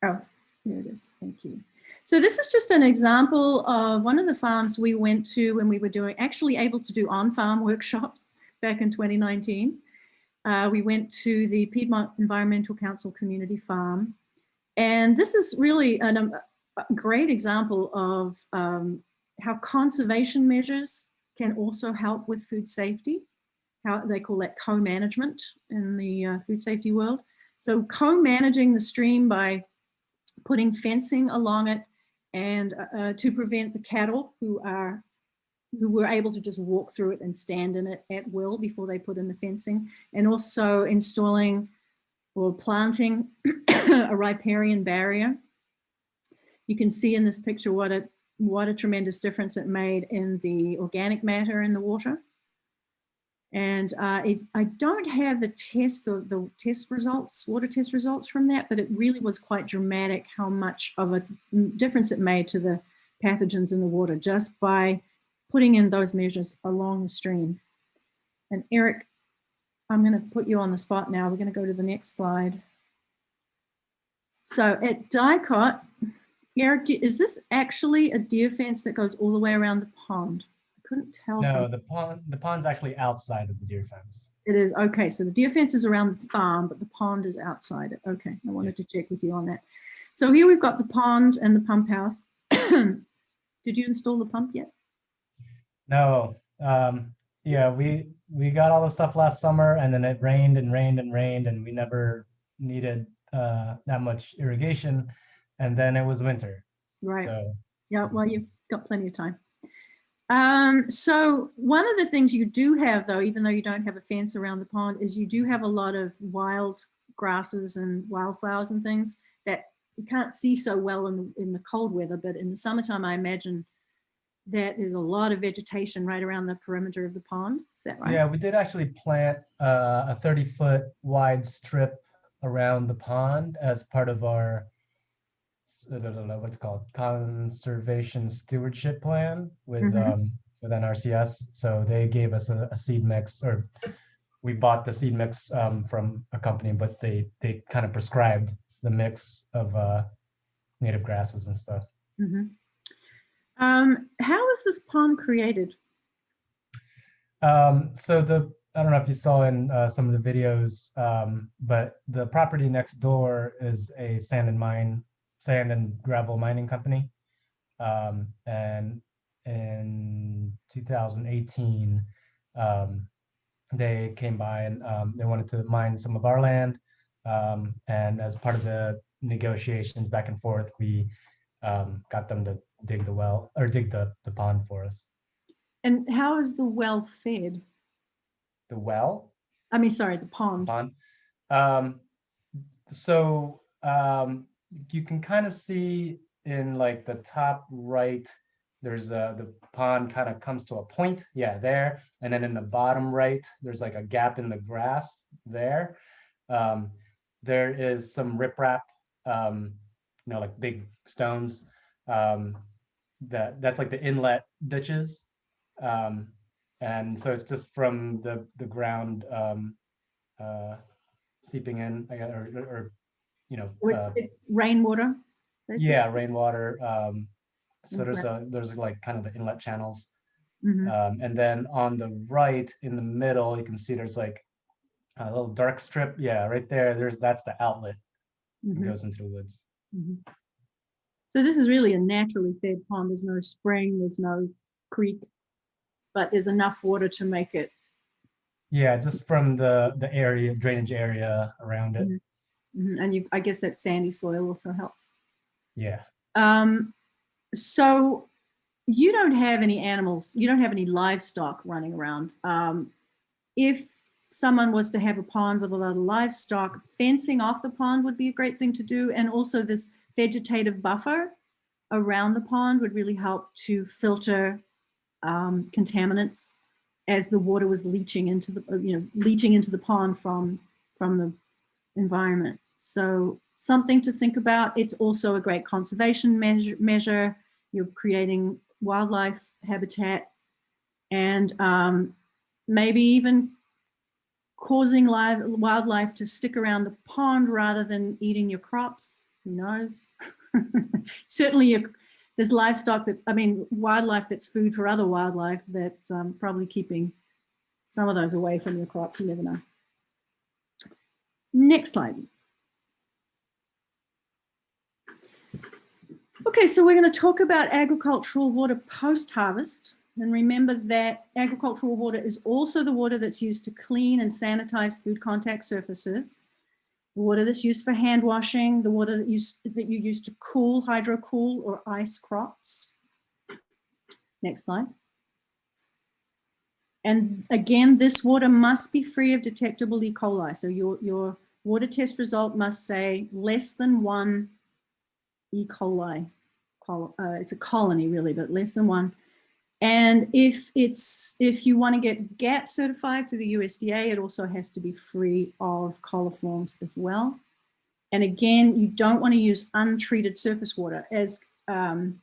Oh, there it is. Thank you. So this is just an example of one of the farms we went to when we were actually able to do on-farm workshops back in 2019. We went to the Piedmont Environmental Council Community Farm. And this is really a great example of how conservation measures can also help with food safety. How they call that co-management in the food safety world. So co-managing the stream by putting fencing along it and to prevent the cattle who were able to just walk through it and stand in it at will before they put in the fencing, and also installing or planting a riparian barrier. You can see in this picture what a tremendous difference it made in the organic matter in the water. And I don't have the test results, water test results from that, but it really was quite dramatic how much of a difference it made to the pathogens in the water just by putting in those measures along the stream. And Erik, I'm going to put you on the spot now. We're going to go to the next slide. So at Dicot, Erik, is this actually a deer fence that goes all the way around the pond? Couldn't tell. No, the pond's actually outside of the deer fence. It is. Okay, so the deer fence is around the farm, but the pond is outside it. Okay, I wanted to check with you on that. So here we've got the pond and the pump house. Did you install the pump yet? No. Yeah, we got all the stuff last summer, and then it rained and rained and rained, and we never needed that much irrigation. And then it was winter. Right. So, yeah, well, you've got plenty of time. So one of the things you do have, though, even though you don't have a fence around the pond, is you do have a lot of wild grasses and wildflowers and things that you can't see so well in the cold weather, but in the summertime, I imagine that there's a lot of vegetation right around the perimeter of the pond. Is that right? yeah, we did actually plant a 30-foot wide strip around the pond as part of our what's called conservation stewardship plan with with NRCS. So they gave us a seed mix, or we bought the seed mix from a company, but they kind of prescribed the mix of native grasses and stuff. How was this pond created? So I don't know if you saw in some of the videos, but the property next door is a sand and gravel mining company. And in 2018, they came by and they wanted to mine some of our land. And as part of the negotiations back and forth, we got them to dig the well, or dig the pond for us. And how is the well fed? The well? I mean, sorry, the pond. Pond. You can kind of see in like the top right, there's the pond kind of comes to a point, yeah, there. And then in the bottom right, there's like a gap in the grass there. There is some riprap, like big stones. That's like the inlet ditches. And so it's just from the ground seeping in, It's rainwater. basically. Yeah, rainwater. So there's like kind of the inlet channels. And then on the right in the middle, you can see there's like a little dark strip. Yeah, right there. That's the outlet. It goes into the woods. So this is really a naturally fed pond. There's no spring, there's no creek, but there's enough water to make it. Yeah, just from the area, drainage area around it. And I guess that sandy soil also helps. Yeah. So you don't have any animals, you don't have any livestock running around. If someone was to have a pond with a lot of livestock, fencing off the pond would be a great thing to do. And also this vegetative buffer around the pond would really help to filter contaminants as the water was leaching into the pond from the environment. So something to think about. It's also a great conservation measure. You're creating wildlife habitat and maybe even causing wildlife to stick around the pond rather than eating your crops. Who knows? Certainly there's wildlife that's food for other wildlife that's probably keeping some of those away from your crops. You never know. Next slide. Okay, so we're going to talk about agricultural water post-harvest. And remember that agricultural water is also the water that's used to clean and sanitize food contact surfaces, the water that's used for hand washing, the water that you use to cool, hydro-cool or ice crops. Next slide. And again, this water must be free of detectable E. coli. So your water test result must say less than 1 E. coli. It's a colony really, but less than 1. And if you want to get GAP certified through the USDA, it also has to be free of coliforms as well. And again, you don't want to use untreated surface water, as there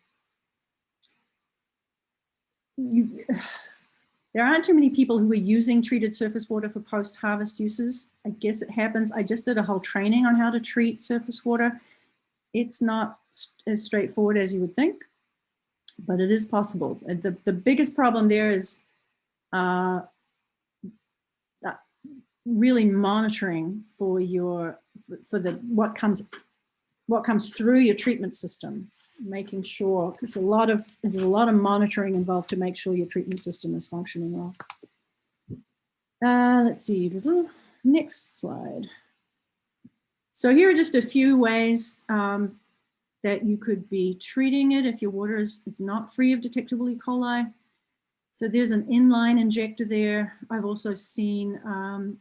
aren't too many people who are using treated surface water for post-harvest uses. I guess it happens. I just did a whole training on how to treat surface water. It's not as straightforward as you would think, but it is possible. The biggest problem there is really monitoring for what comes through your treatment system, making sure, because there's a lot of monitoring involved to make sure your treatment system is functioning well. Let's see, next slide. So here are just a few ways that you could be treating it if your water is not free of detectable E. coli. So there's an inline injector there. I've also seen, and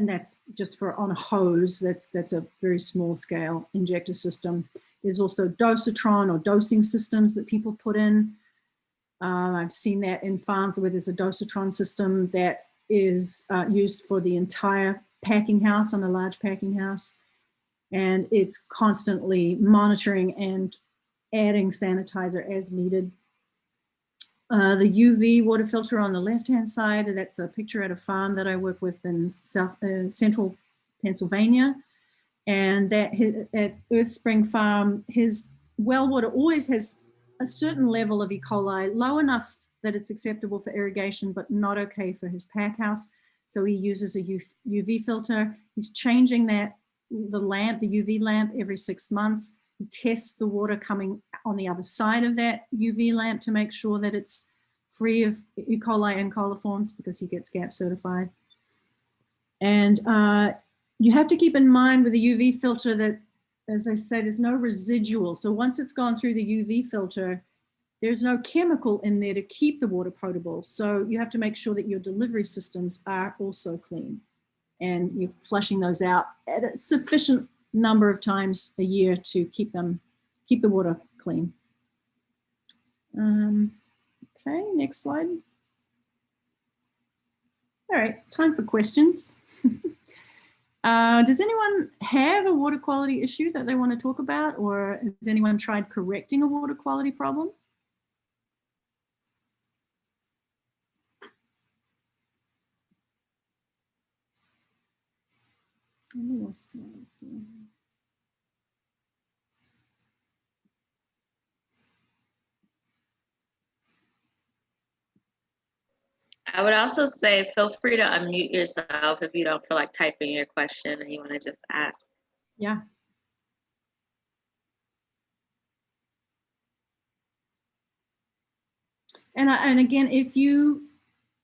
that's just for on a hose, that's a very small scale injector system. There's also dosatron or dosing systems that people put in. I've seen that in farms where there's a dosatron system that is used for the entire packing house on a large packing house. And it's constantly monitoring and adding sanitizer as needed. The UV water filter on the left-hand side, that's a picture at a farm that I work with in central Pennsylvania. And that at Earth Spring Farm, his well water always has a certain level of E. coli, low enough that it's acceptable for irrigation, but not okay for his pack house. So he uses a UV filter. He's changing the UV lamp every 6 months. He tests the water coming on the other side of that UV lamp to make sure that it's free of E. coli and coliforms, because he gets GAP certified. And you have to keep in mind with the UV filter that, as they say, there's no residual. So once it's gone through the UV filter, there's no chemical in there to keep the water potable. So you have to make sure that your delivery systems are also clean, and you're flushing those out at a sufficient number of times a year to keep the water clean. Okay, next slide. All right, time for questions. Does anyone have a water quality issue that they want to talk about, or has anyone tried correcting a water quality problem? I would also say feel free to unmute yourself if you don't feel like typing your question and you want to just ask. Yeah. And again, if you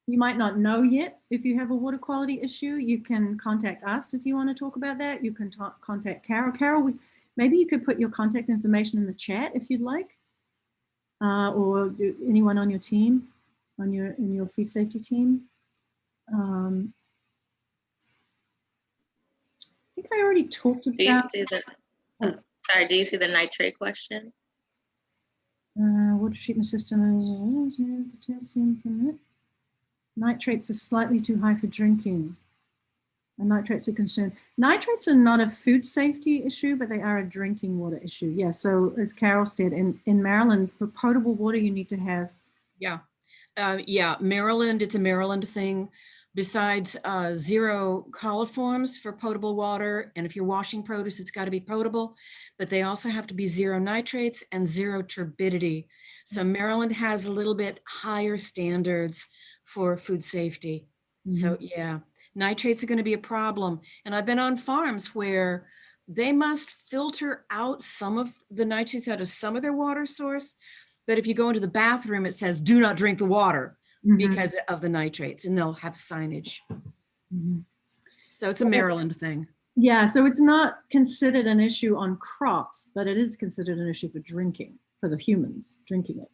might not know yet if you have a water quality issue, you can contact us if you want to talk about that. You can contact Carol. Carol, maybe you could put your contact information in the chat if you'd like, or anyone on your team, in your food safety team. I think I already talked about. Do you see the? Sorry, do you see the nitrate question? Water treatment system is potassium permit. Nitrates are slightly too high for drinking. And nitrates are concerned. Nitrates are not a food safety issue, but they are a drinking water issue. Yeah, so as Carol said, in Maryland, for potable water, you need to have. Yeah, yeah, Maryland, it's a Maryland thing. Besides 0 coliforms for potable water, and if you're washing produce, it's got to be potable, but they also have to be 0 nitrates and 0 turbidity. So Maryland has a little bit higher standards for food safety. So yeah, nitrates are going to be a problem. And I've been on farms where they must filter out some of the nitrates out of some of their water source. But if you go into the bathroom, it says, do not drink the water because of the nitrates, and they'll have signage. So it's a Maryland thing. Yeah, so it's not considered an issue on crops, but it is considered an issue for drinking, for the humans drinking it.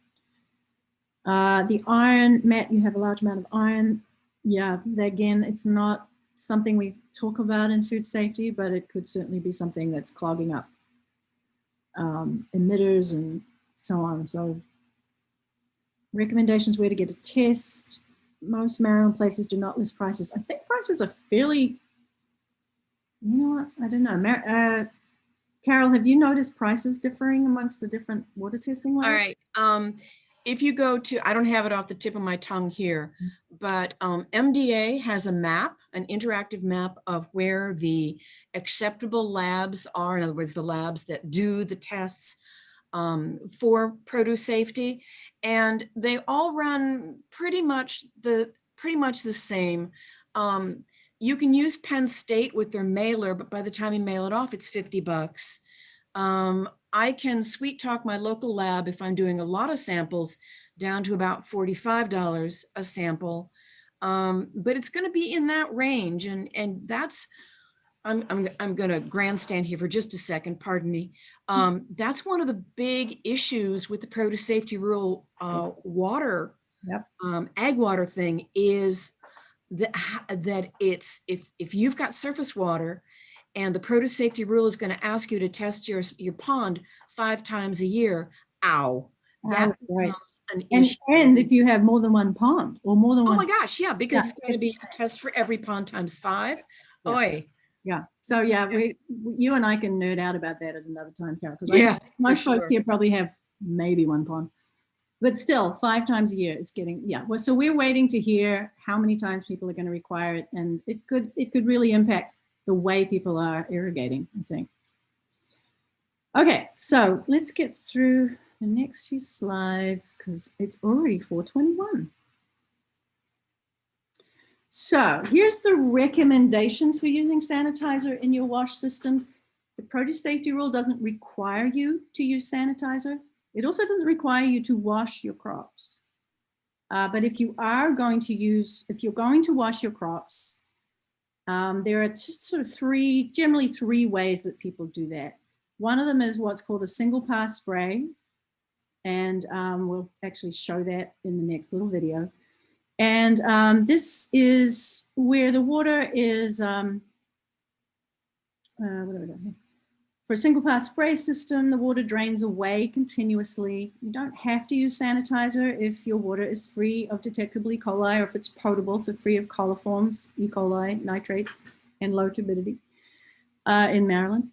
The iron, Matt, you have a large amount of iron. Yeah, again, it's not something we talk about in food safety, but it could certainly be something that's clogging up emitters and so on. So recommendations where to get a test. Most Maryland places do not list prices. I think prices are fairly, you know what, I don't know. Carol, have you noticed prices differing amongst the different water testing labs? All right. If you go to, I don't have it off the tip of my tongue here, but MDA has a map, an interactive map of where the acceptable labs are. In other words, the labs that do the tests for produce safety, and they all run pretty much the same. You can use Penn State with their mailer, but by the time you mail it off, it's $50. I can sweet talk my local lab if I'm doing a lot of samples down to about $45 a sample, but it's going to be in that range, and that's. I'm going to grandstand here for just a second, pardon me. That's one of the big issues with the produce safety rule water, ag water thing is that it's, if you've got surface water and the produce safety rule is going to ask you to test your pond 5 times a year, ow. That becomes an issue. And if you have more than one pond or more than one. Oh my gosh, yeah, because it's going to be a test for every pond times 5. Yeah. Oy. Yeah. So yeah, you and I can nerd out about that at another time, Carol. Yeah. Most folks here probably have maybe one pond, but still 5 times a year it's getting, yeah. Well, so we're waiting to hear how many times people are going to require it, and it could really impact the way people are irrigating, I think. Okay, so let's get through the next few slides because it's already 4:21. So here's the recommendations for using sanitizer in your wash systems. The produce safety rule doesn't require you to use sanitizer. It also doesn't require you to wash your crops. But if you are going to if you're going to wash your crops, there are just sort of generally three ways that people do that. One of them is what's called a single pass spray. And we'll actually show that in the next little video. And this is where the water is, what have I done here? For a single pass spray system, the water drains away continuously. You don't have to use sanitizer if your water is free of detectable E. coli, or if it's potable, so free of coliforms, E. coli, nitrates, and low turbidity in Maryland.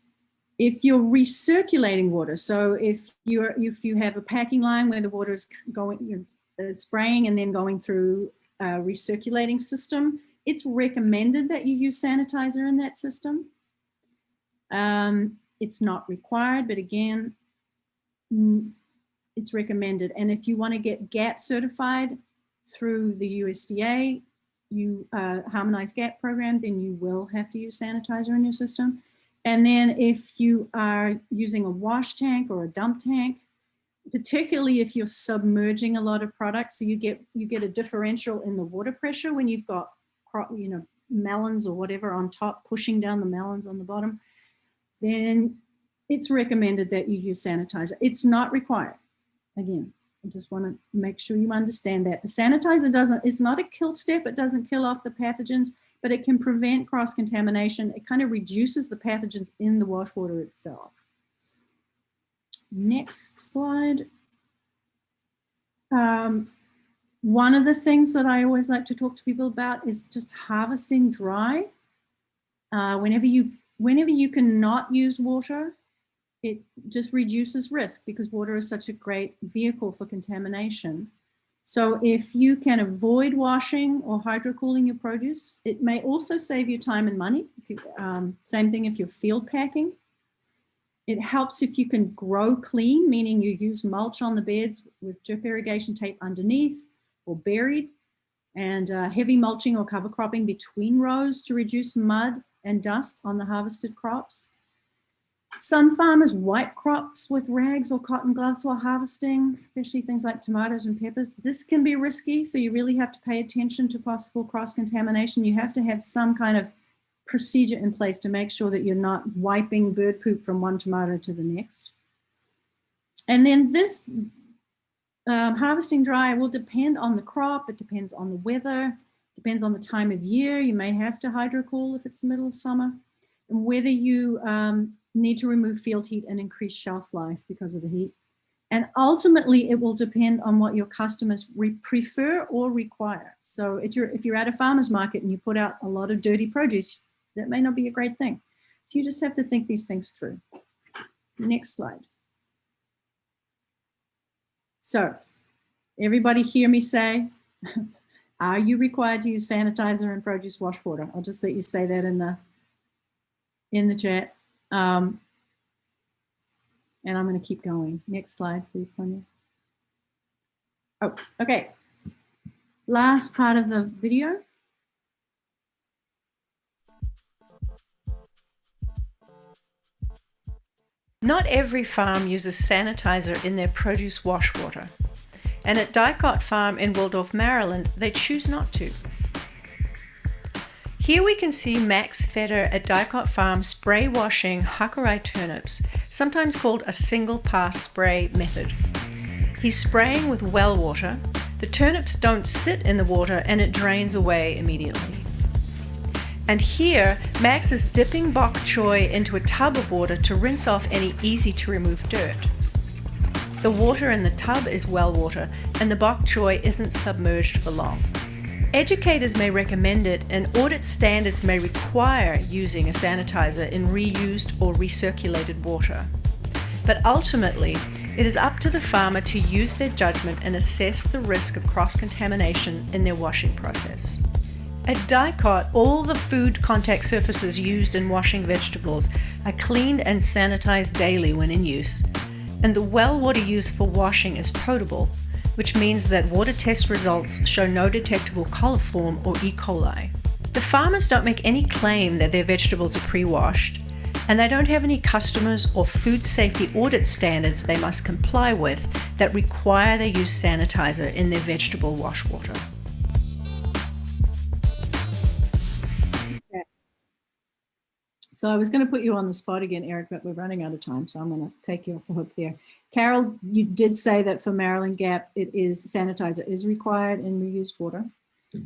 If you're recirculating water, so if you have a packing line where the water is going, spraying and then going through a recirculating system, it's recommended that you use sanitizer in that system. It's not required, but again, it's recommended. And if you want to get GAP certified through the USDA, harmonized GAP program, then you will have to use sanitizer in your system. And then if you are using a wash tank or a dump tank, particularly if you're submerging a lot of products, so you get a differential in the water pressure when you've got, melons or whatever on top pushing down the melons on the bottom, then it's recommended that you use sanitizer. It's not required. Again, I just want to make sure you understand that. The sanitizer it's not a kill step. It doesn't kill off the pathogens, but it can prevent cross-contamination. It kind of reduces the pathogens in the wash water itself. Next slide. One of the things that I always like to talk to people about is just harvesting dry. Whenever you cannot use water, it just reduces risk because water is such a great vehicle for contamination. So if you can avoid washing or hydrocooling your produce, it may also save you time and money. Same thing if you're field packing. It helps if you can grow clean, meaning you use mulch on the beds with drip irrigation tape underneath or buried, and heavy mulching or cover cropping between rows to reduce mud and dust on the harvested crops. Some farmers wipe crops with rags or cotton gloves while harvesting, especially things like tomatoes and peppers. This can be risky, so you really have to pay attention to possible cross-contamination. You have to have some kind of procedure in place to make sure that you're not wiping bird poop from one tomato to the next. And then this harvesting dry will depend on the crop, it depends on the weather, depends on the time of year. You may have to hydrocool if it's the middle of summer, and whether you need to remove field heat and increase shelf life because of the heat. And ultimately, it will depend on what your customers prefer or require. So if you're at a farmer's market and you put out a lot of dirty produce, that may not be a great thing. So you just have to think these things through. Next slide. So everybody hear me say, are you required to use sanitizer and produce wash water? I'll just let you say that in the chat. And I'm going to keep going. Next slide, please, Sonia. Oh, okay. Last part of the video. Not every farm uses sanitizer in their produce wash water. And at Dicot Farm in Waldorf, Maryland, they choose not to. Here we can see Max Feder at Dicot Farm spray washing Hakurei turnips, sometimes called a single pass spray method. He's spraying with well water. The turnips don't sit in the water and it drains away immediately. And here, Max is dipping bok choy into a tub of water to rinse off any easy to remove dirt. The water in the tub is well water and the bok choy isn't submerged for long. Educators may recommend it and audit standards may require using a sanitizer in reused or recirculated water. But ultimately, it is up to the farmer to use their judgment and assess the risk of cross-contamination in their washing process. At Dicot, all the food contact surfaces used in washing vegetables are cleaned and sanitized daily when in use, and the well water used for washing is potable, which means that water test results show no detectable coliform or E. coli. The farmers don't make any claim that their vegetables are pre-washed, and they don't have any customers or food safety audit standards they must comply with that require they use sanitizer in their vegetable wash water. So I was going to put you on the spot again, Eric, but we're running out of time, so I'm going to take you off the hook there. Carol, you did say that for Maryland Gap, sanitizer is required in reused water.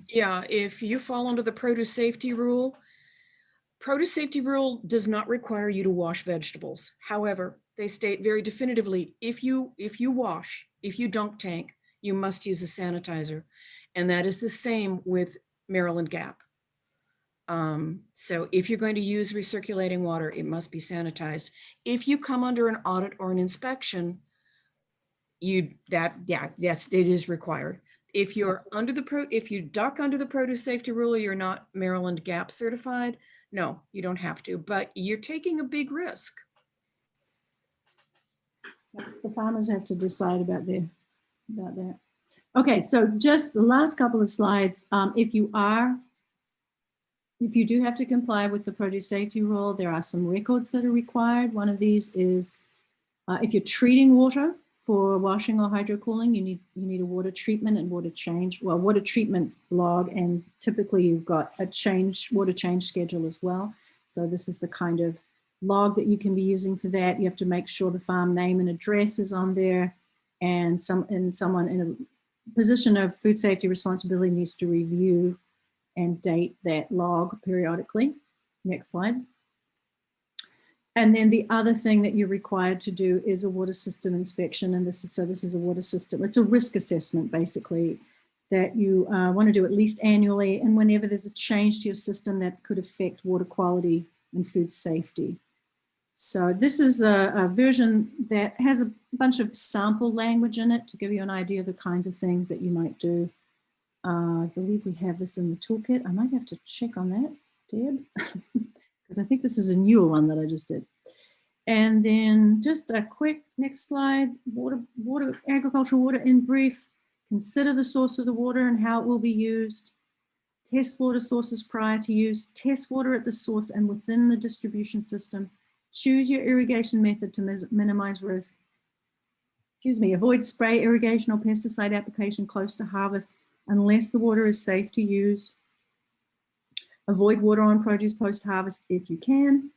Yeah, if you fall under the produce safety rule does not require you to wash vegetables. However, they state very definitively, if you dunk tank, you must use a sanitizer. And that is the same with Maryland Gap. So if you're going to use recirculating water, it must be sanitized. If you come under an audit or an inspection, it is required. If you're if you duck under the produce safety rule, you're not Maryland Gap certified. No, you don't have to, but you're taking a big risk. The farmers have to decide about that. Okay, so just the last couple of slides. If you do have to comply with the produce safety rule, there are some records that are required. One of these is if you're treating water for washing or hydrocooling, you need a water treatment and water treatment log, and typically you've got a water change schedule as well. So this is the kind of log that you can be using for that. You have to make sure the farm name and address is on there, and someone in a position of food safety responsibility needs to review and date that log periodically. Next slide. And then the other thing that you're required to do is a water system inspection. And this is a water system. It's a risk assessment, basically, that you want to do at least annually. And whenever there's a change to your system that could affect water quality and food safety. So this is a version that has a bunch of sample language in it to give you an idea of the kinds of things that you might do. I believe we have this in the toolkit. I might have to check on that, Deb, because I think this is a newer one that I just did. And then just a quick next slide, agricultural water in brief. Consider the source of the water and how it will be used. Test water sources prior to use. Test water at the source and within the distribution system. Choose your irrigation method to minimize risk. Avoid spray, irrigation, or pesticide application close to harvest unless the water is safe to use. Avoid water on produce post-harvest if you can.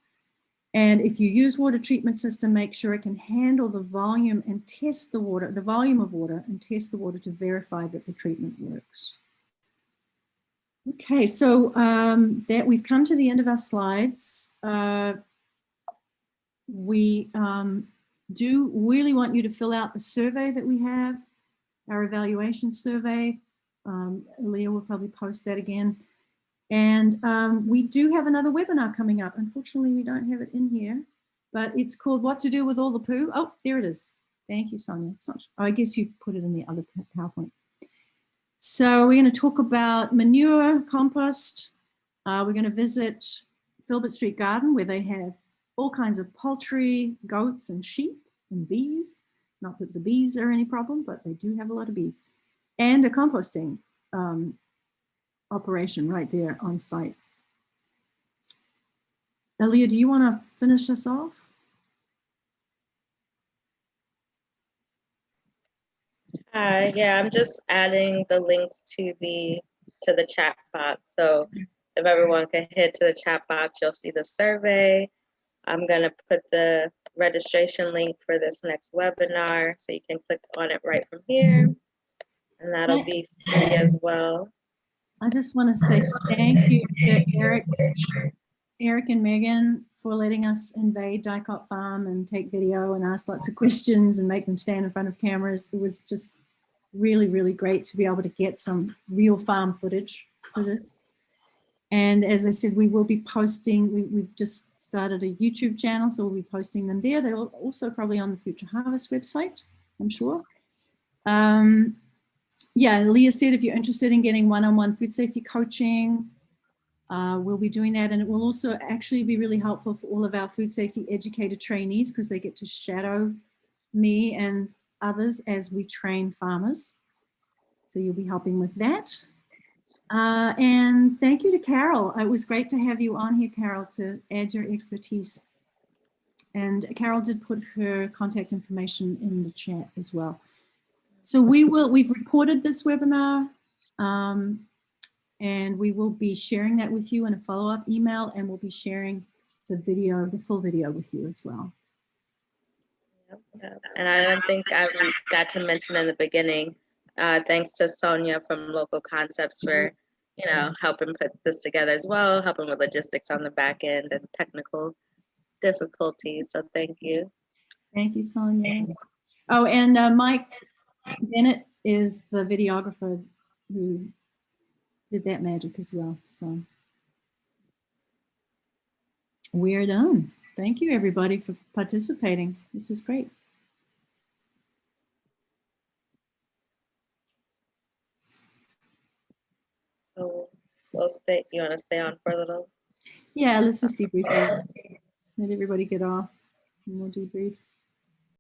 And if you use water treatment system, make sure it can handle the volume and test the volume of water and test the water to verify that the treatment works. Okay, so that we've come to the end of our slides. We do really want you to fill out the survey that we have, our evaluation survey. Leah will probably post that again. And we do have another webinar coming up. Unfortunately, we don't have it in here, but it's called What to Do with All the Poo. Oh, there it is. Thank you, Sonia. I guess you put it in the other PowerPoint. So we're going to talk about manure, compost. We're going to visit Filbert Street Garden, where they have all kinds of poultry, goats and sheep and bees. Not that the bees are any problem, but they do have a lot of bees. And a composting operation right there on site. Aaliyah, do you want to finish us off? Yeah, I'm just adding the links to the chat box. So if everyone can head to the chat box, you'll see the survey. I'm going to put the registration link for this next webinar, so you can click on it right from here, and that'll be free as well. I just want to say thank you to Erik and Meghan for letting us invade Dicot Farm and take video and ask lots of questions and make them stand in front of cameras. It was just really, really great to be able to get some real farm footage for this. And as I said, we will be posting, we've just started a YouTube channel, so we'll be posting them there. They're also probably on the Future Harvest website, I'm sure. Yeah, Leah said if you're interested in getting one-on-one food safety coaching, we'll be doing that. And it will also actually be really helpful for all of our food safety educator trainees, because they get to shadow me and others as we train farmers. So you'll be helping with that. And thank you to Carol. It was great to have you on here, Carol, to add your expertise. And Carol did put her contact information in the chat as well. So we've recorded this webinar, and we will be sharing that with you in a follow-up email, and we'll be sharing the video, the full video with you as well. Yeah. And I don't think I got to mention in the beginning, thanks to Sonia from Local Concepts for, helping put this together as well, helping with logistics on the back end and technical difficulties. So thank you. Thank you, Sonia. Oh, and Mike Bennett is the videographer who did that magic as well. So we are done. Thank you, everybody, for participating. This was great. So we'll stay. You want to stay on for a little? Yeah, let's just debrief. Let everybody get off and we'll debrief.